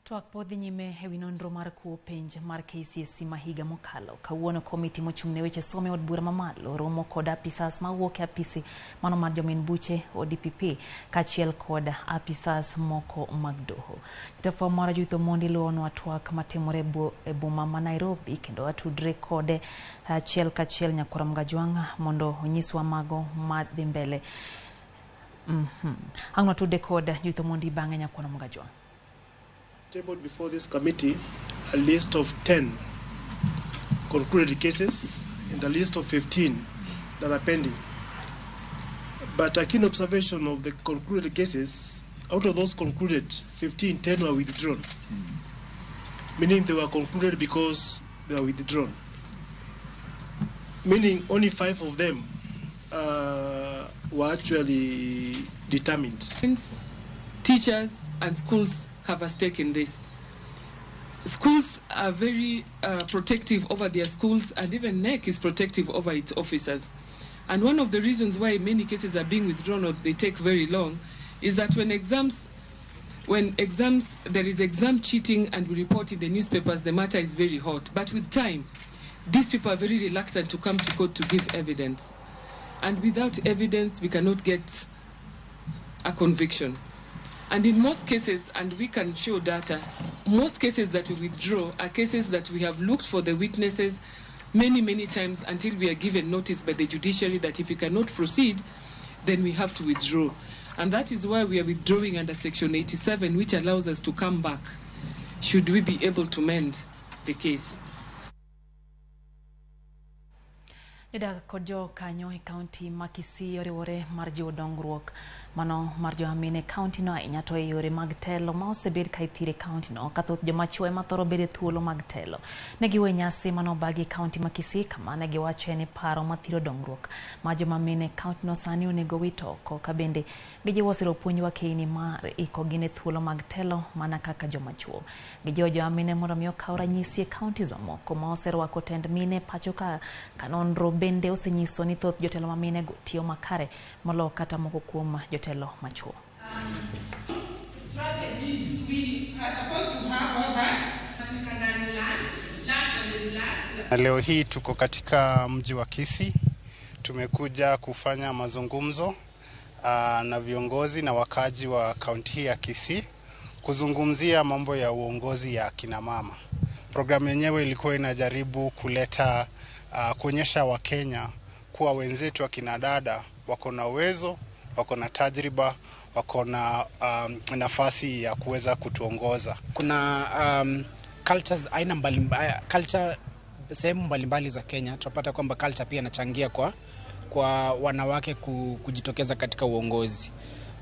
Speaker 1: Twak podhi nyime ewi nonro mar kuo penj mar KCSE mahiga mokalo. Kawuono komiti mochung'ne weche somo od bura mamalo romo kod apisas mawuok e apisi mano mar jomin buche ODPP kachiel kod apisas moko mag doho. Jatafwa mara Jutho Mondi luonwa twak matimore e boma ma Nairobi kendo atudre kode achiel kachiel Nyakora Mgajwang' mondo onyiswa mago madhi mbele. Ang'wa tude kod Jutho Mondi bang'e Nyakora Mgajwang'.
Speaker 2: Tabled before this committee a list of 10 concluded cases and a list of 15 that are pending. But a keen observation of the concluded cases, out of those concluded, 10 were withdrawn. Meaning they were concluded because they were withdrawn. Meaning only 5 of them were actually determined.
Speaker 3: Teachers and schools have a stake in this. Schools are very protective over their schools, and even NEC is protective over its officers. And one of the reasons why many cases are being withdrawn or they take very long is that when there is exam cheating and we report in the newspapers, the matter is very hot. But with time, these people are very reluctant to come to court to give evidence. And without evidence, we cannot get a conviction. And in most cases, and we can show data, most cases that we withdraw are cases that we have looked for the witnesses many times until we are given notice by the judiciary that if we cannot proceed, then we have to withdraw. And that is why we are withdrawing under Section 87, which allows us to come back, should we be able to mend the case.
Speaker 1: Ida kojo kanyo e county Makisi yore wore mar jiwo dongruok mano mar joamine county no inyato e yore mag telo ma osebed ka ithire county no kathoth joma chwe ma thoro bede thuolo mag telo ne giwe nyasi mano bagi county Makisi kama ne giwacho ni paro mathiro dongruok ma joamine county no sani onego wito oko ka bende gijiwo siro puonj wa keini mar iko gine thuolo mag telo mana kaka joma chwo gijiwo joamine mondo mi okaw ranyisi e counties mamoko ma oserwako tend mine pacho ka kanonro bende osenyiso ni thoth jotelo mamine go tiyo makare molo kata moko kuom jotelo machuo.
Speaker 4: Strategies we are supposed to have all that we can learn.
Speaker 5: Leo hii tuko katika mji wa Kisii. Tumekuja kufanya mazungumzo na viongozi na wakaji wa kaunti hii ya Kisii kuzungumzia mambo ya uongozi ya kina mama. Programu yenyewe ilikuwa inajaribu kuleta kuonyesha Wakenya kuwa wenzetu wa kina dada wako na uwezo, wako na tajriba, wako na nafasi ya kuweza kutuongoza.
Speaker 25: Kuna cultures aina mbalimbali, culture sehemu mbalimbali za Kenya. Tunapata kwamba culture pia inachangia kwa wanawake kujitokeza katika uongozi.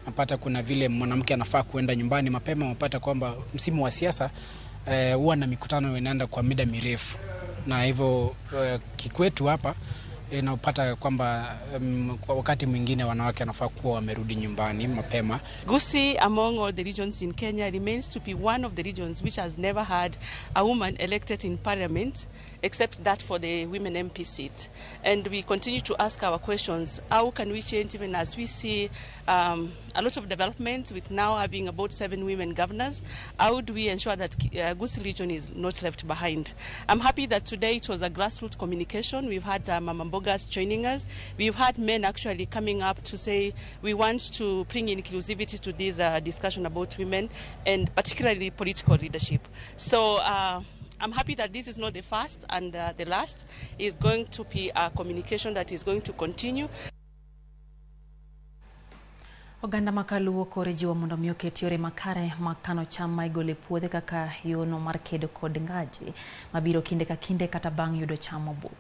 Speaker 25: Napata kuna vile mwanamke anafaa kuenda nyumbani mapema, unapata kwamba msimu wa siasa huwa na mikutano inaenda kwa muda mirefu. Na hivyo kikwetu hapa inapata kwamba wakati mwingine wanawake wanafaa kuwa wamerudi nyumbani mapema.
Speaker 26: Gusii, among all the regions in Kenya, remains to be one of the regions which has never had a woman elected in parliament, except that for the women MP seat. And we continue to ask our questions, how can we change, even as we see a lot of developments with now having about 7 women governors? How do we ensure that Gusii region is not left behind? I'm happy that today it was a grassroots communication. We've had Mama Mbogas joining us. We've had men actually coming up to say we want to bring inclusivity to this discussion about women and particularly political leadership. So I'm happy that this is not the first and the last. It's going to be a communication that is going to continue.
Speaker 1: Oganda makaluo kore jiwo mondo mi oket yore makare makano cham ma igole puothe kaka yono mar kedo kod ngaji mabiro kinde ka kinde kata bang' yudo cham obup.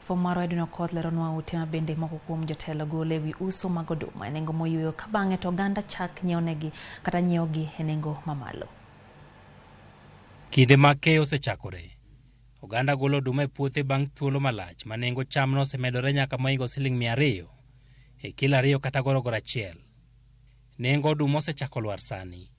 Speaker 1: Fomaro Edino Koth leronwa ute bende moko kuom jotelo gole wi uso mag oduma nengo moyuyo ka bang'e to oganda chak nyiewonegi kata nyiewogi e nengo mamalo.
Speaker 27: Kinde ma keyo osechakore,
Speaker 6: Oganda golo oduma e puothe bang' thuolo malach ma nengo chamno osemedore nyaka moingo Sh200 e kilo 2 kata gorogoro 1. Nengo oduma osechako lwar sani,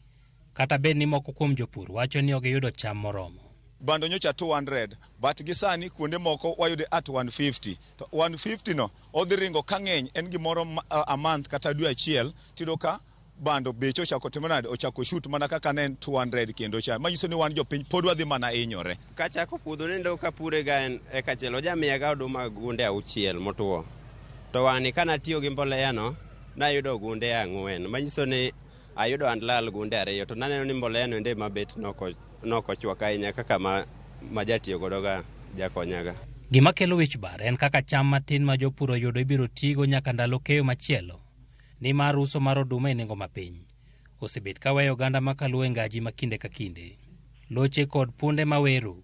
Speaker 6: kata bed ni moko kuom jopur wacho ni ok yudo cham moromo.
Speaker 18: Bando nyocha 200, but gisani kuonde moko wayude at 150. To 150 no odhi ringo kang'eny en gimoro a month kata dwe achiel tido ka bando becho ochako timonade ochako shoot mana kaka nen 200 kendo cha manyiso ni wan jopiny pod wadhi mana inyore.
Speaker 7: Kachako puodho nendo ka pure ga en e kachelo jamiya ga oduma gunde 6 motuo. To wani kana tiyo gi mbolea no nayudo gunde 4 manyiso ni ayudo andlal gunde 2 to naneno ni mbolea no ende mabet nokochwak ahinya kaka ma jatiyo godo ga jakonyaga.
Speaker 6: Gima kelo wich bar en kaka cham matin ma jopur oyudo ibiro tigo nyaka ndalo keyo machielo. Ni mar uso mar oduma e nengo mapiny osebet ka weyo oganda makaluwe ngaji ma kinde ka kinde. Loche kod punde maweru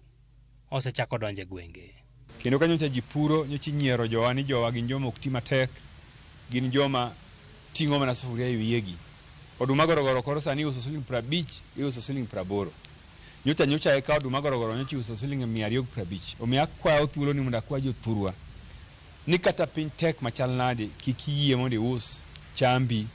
Speaker 6: osechako donje gwenge.
Speaker 9: Kendo ka nyocha jipuro nyocha nyiero jowa ni jowa gin joma ok ti matek, gin joma ting'o mana sufuria e wiyegi. Oduma gorogoro koro sani uso Sh50, iuso Sh80. Nyocha eka oduma gorogoro nyocha uso Sh250. Omiya kwayo thuolo ni mondo akwa jothurwa ni kata piny tek machal nade kik yie mondo ius chambi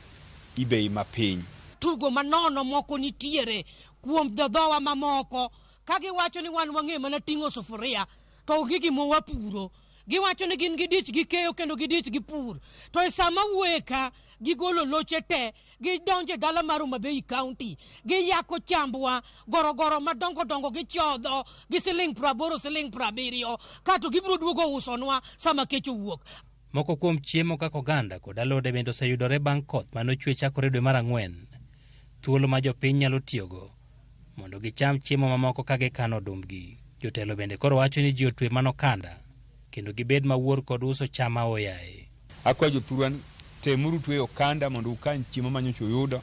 Speaker 9: ibei mapiny.
Speaker 10: Tugo manono moko nitiere kuom dhowa mamoko ka giwacho ni wan wang'e mana ting'o sufuria to gigimo wapuro. Giwacho ni gin gidich gikeyo kendo gidich gipur. To e sama wueka gigolo loche te gidonje dala mar Homabay County giyako chambwa gorogoro madongo gichodho gi Sh80 Sh70 kato gibiro duogo usonwa sama kech owuok.
Speaker 6: Moko kuom chiemo kaka oganda kod alode bende oseyudore bang' koth manochwe chakore dwe mar 4. Thuolo ma jopiny nyalo tiyogo mondo gicham chiemo mamoko ka gikano odumbgi. Jotelo bende koro wacho ni ji otwe manokanda kendo gibed mawuor kod uso cham ma oyaye.
Speaker 9: Akwa jothurwa temuru tweyo kanda mondo ukan chiemo manyocha uyudo,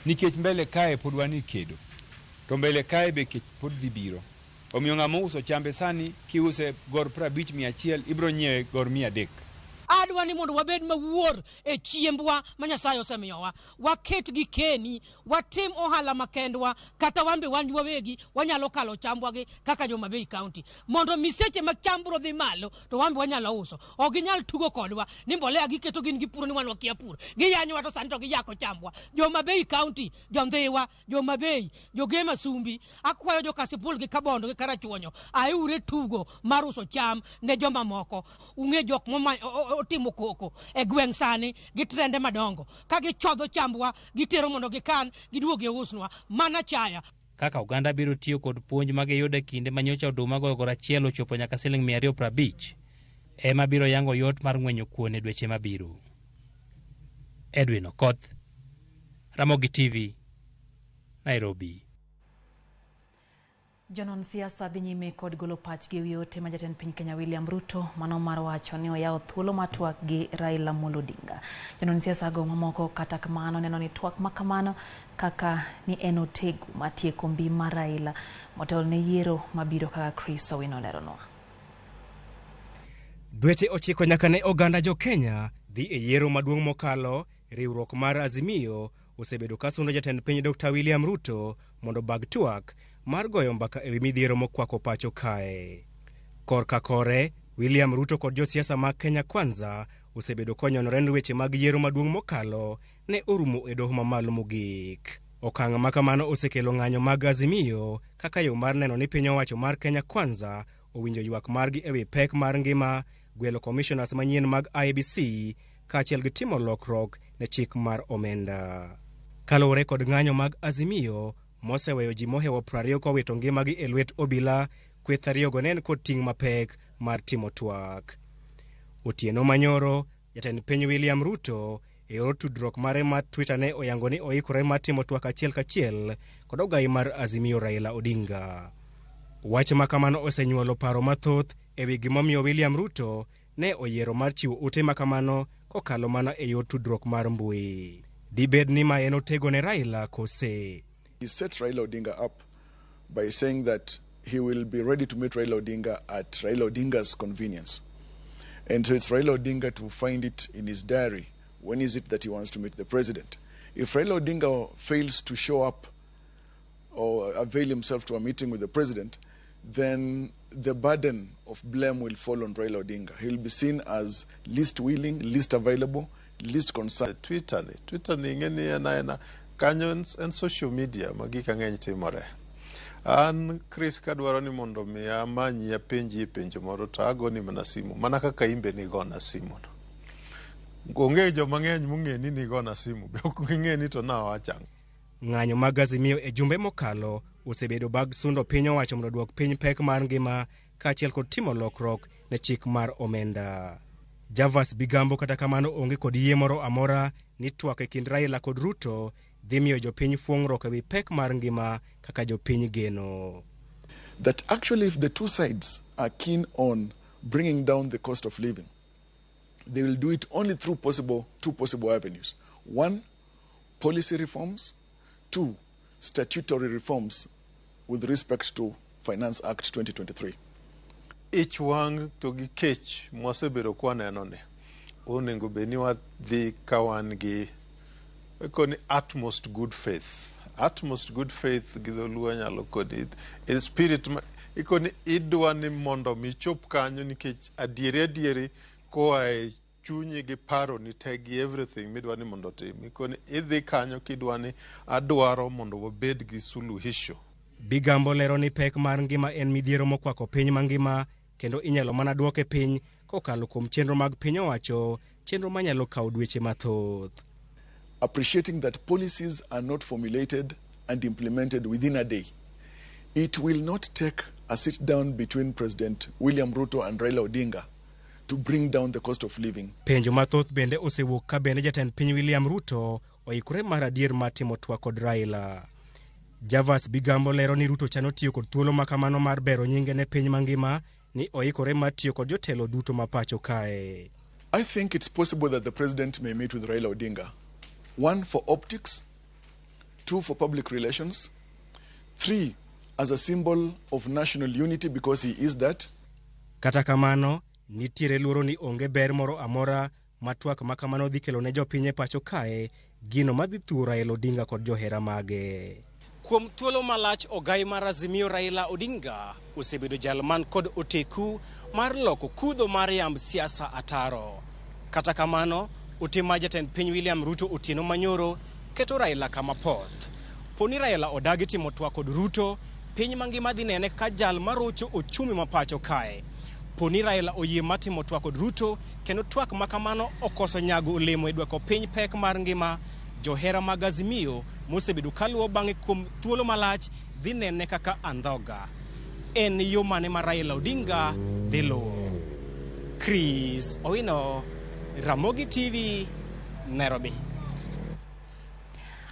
Speaker 9: nikech mbele kae pod wan ikedo to mbele kae be kech pod dhi biro. Omiyo ng'ama uso chambe sani kiuse gor 50-100 ibiro nyiewe gor 300.
Speaker 10: Adwa ni mondo wabed mawuor e chiembwa ma Nyasaye osemiyowa. Waket gi keni, watim ohala makendwa, kata wambe wan wawegi wanyalo kalo chambwa gi kaka jo Homabay County. Mondo miseche ma chambro dhi malo to wambe wanyalo uso. Ok ginyal tugo kodwa ni mbolea giketo gin gipuro ni wan wakia pur. Giyanyo to santo giyako chambwa. Jo Homabay County, jo Ndhiwa, jo Homabay, jo Gema Sumbi, akwayo jo Kasipul gi Kabondo gi Karachuonyo. Aure tugo mar uso cham ne joma moko. Ung'e jok moma otimo koko e gweng' sani gi trende madongo ka gichodho chambwa gitero mondo gikan giduoge usnwa mana chaya.
Speaker 6: Kaka oganda biro tiyo kod puonj ma giyudo kinde manyocha oduma gorogoro 1 ochopo nyaka Sh250 ema biro yango yot mar ng'wenyo kuon e dweche mabiro. Edwin Okoth, Ramogi TV, Nairobi.
Speaker 1: Jonon siasa dhi nyime kod golo pachgi ewi ote ma jatend piny Kenya William Ruto mano mar wacho ni oyawo thuolo mar twak gi Raila Amolo Odinga. Jonon siasa go mamoko kata kamano neno ni twak makamano kaka ni en otego matieko mbi mar Raila motelo ne yiero mabiro kaka Chris Owino leronwa.
Speaker 11: Dweche 9 nyaka ne oganda jo Kenya dhi e yiero maduong' mokalo, riwruok mar Azimio osebedo ka sundo jatend piny Dr. William Ruto mondo bag twak mar goyo mbaka ewi midhiero mokwako pacho kae. Korka kore, William Ruto kod josiasa mag Kenya Kwanza osebedo konyonore weche mag yiero maduong' mokalo ne orumo e doho mamalo mogik. Okang' makamano osekelo ng'anyo mag Azimio kaka yo mar neno ni piny owacho mar Kenya Kwanza owinjo ywak margi ewi pek mar ngima, gwelo commissioners manyien mag IEBC kaachiel gi timo lokruok ne chik mar omenda. Kaluwore kod ng'anyo mag Azimio moseweyo ji mohewo 20 kowito ngimagi e lwet obila, kweth ariyogo nen kod ting' mapek mar timo twak. Otieno manyoro, jatend piny William Ruto e yor tudruok mare mar Twitter ne oyango ni oikore mar timo twak achiel kachiel kod ogai mar Azimio Raila Odinga. Wach makamano osenyuolo paro mathoth ewi gimomiyo William Ruto ne oyiero mar chiwo ote makamano kokalo mana e yor tudruok mar mbui. Dibed ni ma en otego ne Raila kose.
Speaker 13: He set Raila Odinga up by saying that he will be ready to meet Raila Odinga at Raila Odinga's convenience. And so it's Raila Odinga to find it in his diary. When is it that he wants to meet the president? If Raila Odinga fails to show up or avail himself to a meeting with the president, then the burden of blame will fall on Raila Odinga. He'll be seen as least willing, least available, least concerned.
Speaker 12: Twitter ni ngeni ena kanyo en social media magika ng'eny timore. An Chris kadwaro ni mondo mi amanyi ya penjo moro to agoni mana simu mana kaka imbe ni gona simu no. Onge jo mang'eny mung'e ni gona simu be ok ng'e ni to nawacha.
Speaker 11: Ng'anyo mag Azimio e jumbe mokalo osebedo bag sundo piny owacho mondo duok piny pek mar ngima kaachiel kod timo lokruok ne chik mar omenda. Javas Bigambo kata kamano onge kod yie moro amora ni twak e kind Raila kod Ruto dhi miyo jopiny fuong'ruok ewi pek mar ngima kaka jopiny geno.
Speaker 13: That actually if the two sides are keen on bringing down the cost of living, they will do it only through two possible avenues. One, policy reforms. Two, statutory reforms with respect to Finance Act 2023.
Speaker 12: Ich wang to gi kech mwasebedo kwa neno ne. Onengo beni wa dhi kawan gi koni utmost good faith. Utmost good faith gidholuwa nyalo kodi. In spirit ikoni idwa ni mondo michop kanyo nikech adieri koa chunyi gi paro ni tegi everything midwa ni mondo tim. Ikoni idhi kanyo kidwa ni adwaro mondo wabed gi suluhisho.
Speaker 11: Bigambo lero ni pek mar ngima en midhiero mokwako piny mangima kendo inyalo mana duoke piny kokalo kuom chenro mag piny owacho, chenro manyalo kawo dweche mathoth.
Speaker 13: Appreciating that policies are not formulated and implemented within a day. It will not take a sit down between President William Ruto and Raila Odinga to bring down the cost of living.
Speaker 11: Penjo mathoth bende osewuok ka bende jatend piny William Ruto oikore mar adier mar timo twak kod Raila. Javas Bigambo lero ni Ruto chano tiyo kod thuolo makamano mar bero nyinge ne piny mangima ni oikore mar tiyo kod jotelo duto mapacho kae.
Speaker 13: I think it's possible that the president may meet with Raila Odinga. One, for optics. Two, for public relations. Three, as a symbol of national unity because he is that.
Speaker 11: Kata kamano, nitiere luoro ni onge ber moro amora matwak makamano dhi kelo ne jopiny e pacho kae gino madhi thuo Raila Odinga kod johera mage. Kuom thuolo malach ogai mar Azimio Raila Odinga osebedo jal man kod oteku mar loko kudho mar yamb siasa ataro. Kata kamano, otima jatend piny William Ruto Otieno Manyoro keto Raila kama poth. Poni Raila odagi timo twak kod Ruto, piny mangima dhi nene ka jal marocho ochumi mapacho kae. Poni Raila oyie matimo twak kod Ruto, kendo twak makamano okoso nyago olemo e dwoko piny pek mar ngima, johera mag Azimio mosebedo kaluwo bang'e kuom thuolo malach dhi nene kaka andhoga. En yo mane ma Raila Odinga dhi luwo. Chris Owino, Ramogi TV, Nairobi.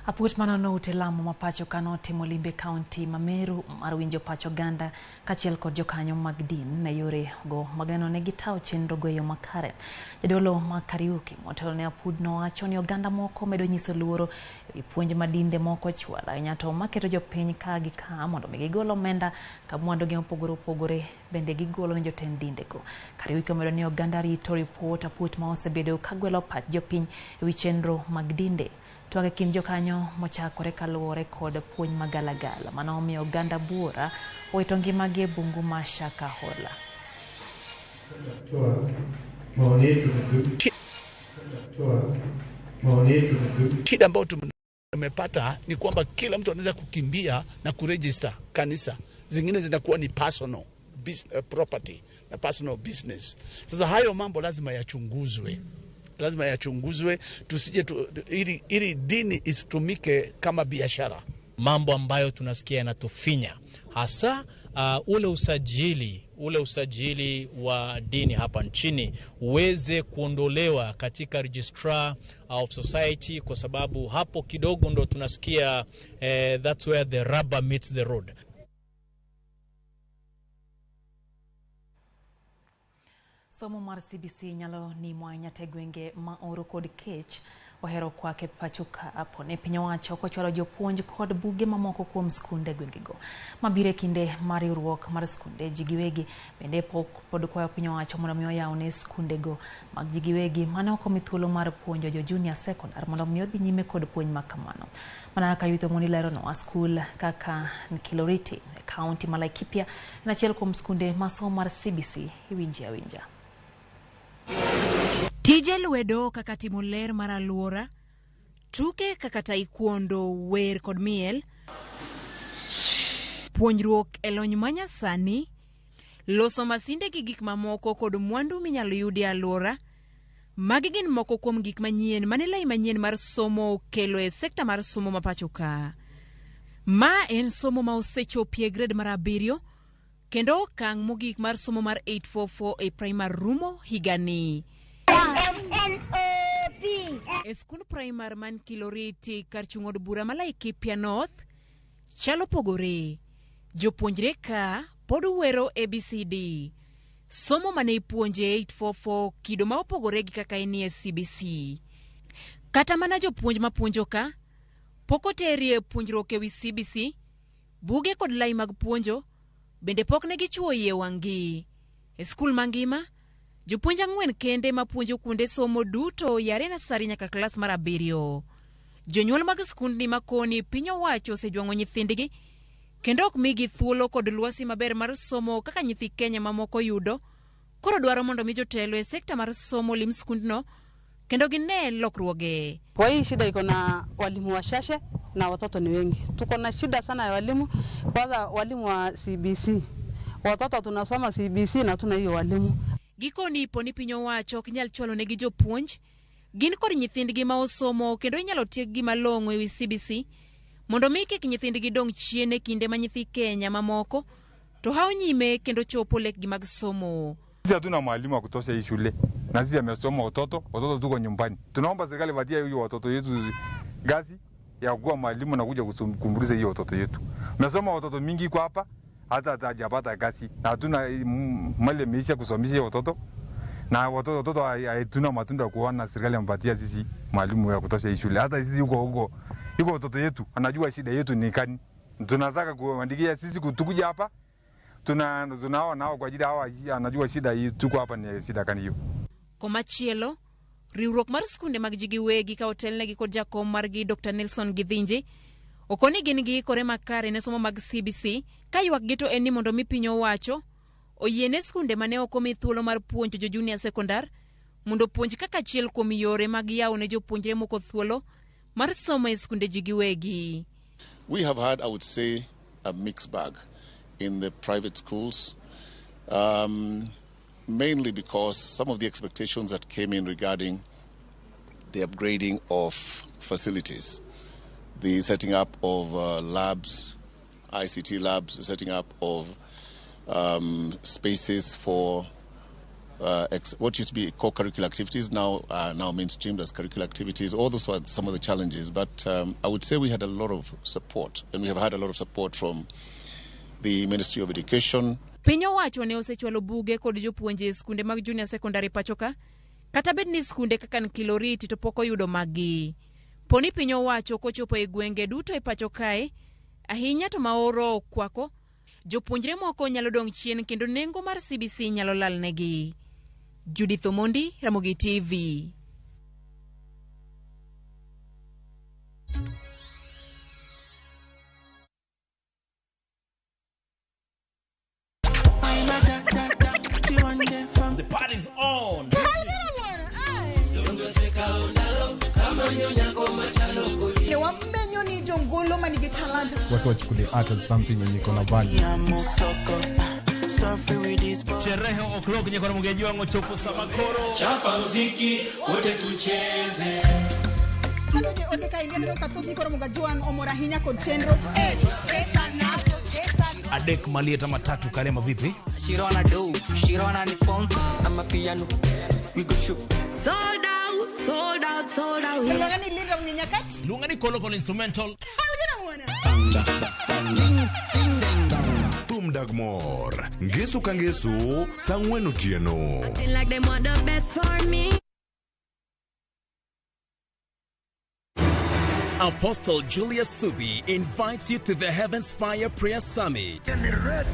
Speaker 1: Aput manono ute lamo mapacho kano timo limbe kaunti Mameru mar winjo pacho ganda kachiel kod jokanyo mag din na yore go magano ne gitao chenro goyo makare. Jadolo ma Kariuki motelo ne apud no wacho ni oganda moko medo nyiso luoro e puonj madinde moko chwala nyato maketo jopiny ka gi ka mondo gigolo omenda ka mwandu gi opogore bende gigolo ne jotend dinde go. Kariuki omedo ni oganda rito report aput ma osebedo kagwelo pach jopiny e wi chenro mag dinde. Twage kin jokanyo mochakore kaluwore kod puonj magalagala mano omiyo oganda buora owito ngimagi e bungu ma Shakahola.
Speaker 14: Shida ambayo tumepata ni kwamba kila mtu anaweza kukimbia na kuregister kanisa. Zingine zinakuwa ni personal property na personal business. Sasa hayo mambo lazima yachunguzwe tusije ili dini isitumike kama biashara.
Speaker 15: Mambo ambayo tunasikia yanatufinya hasa ule usajili wa dini hapa nchini uweze kuondolewa katika registrar of society, kwa sababu hapo kidogo ndo tunasikia that's where the rubber meets the road. Somo mar CBC nyalo ni mwanya tegwenge ma oro kod kech
Speaker 1: ohero kwake pachuka apone piny owacho kochwalo jopuonj kod buge mamoko kuom skunde gwengego mabire kinde mar riwruok mar skunde ji giwegi bende pod kwayo piny owacho mondo mi oyawne skundego mag ji giwegi mane ok omi thuolo mar puonjo jo junior secondary mondo mi odhi nyime kod puonj makamano. Mana kaka yuto moni lero no skul kaka Nkiloriti kaunti ma Laikipia na achiel kuom skunde masomo mar CBC iwinja.
Speaker 8: Tije lwedo kaka timo ler mar aluora, tuke kaka taekwondo, wer kod miel, puonjruok e lony manyasani, loso masinde gi gik mamoko kod mwandu minyalo yudi e aluora. Magi gin moko kuom gik manyien mane lai manyien mar somo kelo e sekta mar somo mapachoka. Ma en somo ma osechopie grade mar 7 kendo okang' mogik mar somo mar 844 e primary rumo higani. E skund primary man Nkiloriti kar chung' od bura ma Laikipia North chalo pogore. Jopuonjre ka pod wero ABCD. Somo mane ipuonje 844 kido ma opogore gi kaka enie CBC. Kata mana jopuonj mapuonjo ka poko terie puonjruok ewi CBC, buge kod lai mag puonjo bende pok ne gichuoye wangi. E skul mangima jopuonj 4 kende mapuonjo kuonde somo duto yare nasari nyaka klas mar 7. Jonyuol mag skundni makoni piny owacho osejwang'o nyithindgi kendo ok migi thuolo kod lwasi maber mar somo kaka nyithi Kenya mamoko yudo. Koro dwaro mondo mi jotelo e sekta mar somo lim skundno kendo gine lokruoge.
Speaker 16: Kwa hii shida iko na walimu wachache na watoto ni wengi. Tuko na shida sana ya walimu, kwanza walimu wa CBC. Watoto tunasoma CBC na tuna hiyo walimu.
Speaker 8: Gikoni poni piny owacho ok nyal chwalo ne gi jopuonj. Gin kod nyithindgi ma osomo kendo inyalo tieggi malong'o ewi CBC mondo mi kik nyithindgi dong' chien e kinde ma nyithi Kenya mamoko to hao nyime kendo chopo lekgi mag somo.
Speaker 9: Sisi hatuna mwalimu wa kutosha hii shule. Na sisi amesoma watoto tuko nyumbani. Tunaomba serikali watie hiyo watoto yetu gazi ya kuwa mwalimu na kuja kumbuliza hiyo watoto yetu. Mesoma watoto mingi kwa hapa hata hajapata gazi. Na hatuna mali imeisha kusomesha hiyo watoto. Na watoto hatuna matunda kuona serikali ampatia sisi mwalimu ya kutosha hii shule. Hata sisi huko watoto yetu anajua shida yetu ni kani. Tunataka kuandikia sisi kutukuja hapa. Tunao nao kwa ajili hawa anajua shida hii tuko hapa ni shida kani hiyo.
Speaker 8: Komachielo, riwruok mar skunde mag ji giwegi ka otelnegi kod jakom margi Dr. Nelson Githinji okoni gin gi ikore makare ne somo mag CBC ka ywak gi to en ni mondo mi piny owacho oyiene skunde mane ok omi thuolo mar puonjo jo junior secondary mondo puonj kaka achiel kuom yore mag yawo ne jopuonjre moko thuolo mar somo e skunde ji giwegi.
Speaker 17: We have had, I would say, a mixed bag in the private schools, mainly because some of the expectations that came in regarding the upgrading of facilities, the setting up of labs, ICT labs, the setting up of spaces for what used to be co-curricular activities now mainstreamed as curricular activities. All those were some of the challenges, but I would say we had a lot of support, and we have had a lot of support from the Ministry of Education.
Speaker 8: Piny owacho ne osechwalo buge kod jopuonje skunde mag junior secondary pachoka, kata bed ni skunde kaka Nkiloriti to poko yudo magi. Poni piny owacho kochopo e gwenge duto e pachokae, ahinya to maoro kwako, jopuonjre moko nyalo dong' chien kendo nengo mar CBC nyalo lal negi. Judith Omondi, Ramogi TV.
Speaker 19: The party's on.
Speaker 20: Watu wachukulie art as something yenye iko na value.
Speaker 19: Sherehe o'clock nye kwa mgeji wangu chopo samakoro. Chapa muziki wote tucheze.
Speaker 21: Adoje oteka india ndo kathoth ni koro mugajuang omora hinya kod chenro.
Speaker 19: Adek Malieta matatu Karema vipi?
Speaker 27: Shirona do, Shirona ni sponsor. I'm a piano. We go shoot. Sold out.
Speaker 21: Lungani linda mnyenyakati.
Speaker 19: Lungani koloko instrumental.
Speaker 28: Tumdagmor. Ngesu kangesu sangwenu otieno.
Speaker 27: I feel like they want the best for me.
Speaker 2: Apostle Julius Subi invites you to the Heavens Fire Prayer Summit.
Speaker 3: Generate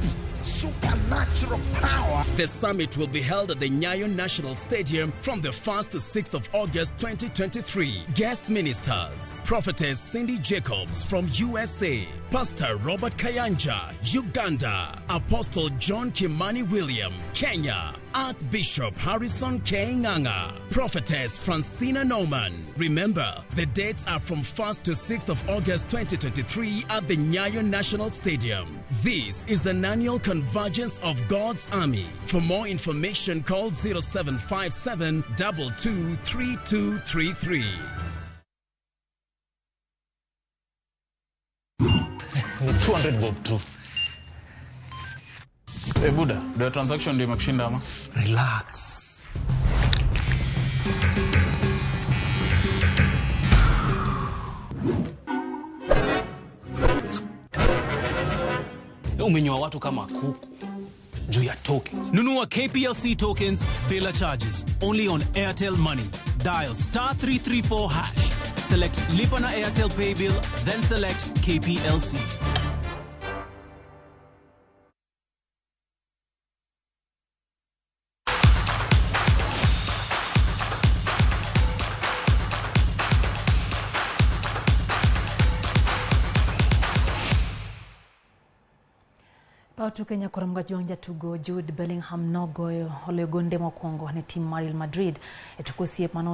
Speaker 3: supernatural power.
Speaker 2: The summit will be held at the Nyayo National Stadium from the 1st to 6th of August 2023. Guest ministers: Prophetess Cindy Jacobs from USA, Pastor Robert Kayanja, Uganda, Apostle John Kimani William, Kenya, Archbishop Harrison K. Nganga, Prophetess Francina Norman. Remember, the dates are from 1st to 6th of August 2023 at the Nyayo National Stadium. This is an annual convergence of God's army. For more information, call 0757 223233.
Speaker 4: 200 bob tu. Hey Buddha, the transaction ndio imekushinda ama?
Speaker 3: Relax.
Speaker 5: Umenyoa watu kama kuku juu ya tokens.
Speaker 19: Nunua KPLC tokens bila charges. Only on Airtel Money. Dial *334#. Select Lipa na Airtel Pay Bill, then select KPLC.
Speaker 1: Pautu Kenya koramga jonja tugo Jude Bellingham nogoyo olegonde mokwongo ne team Real Madrid etukosie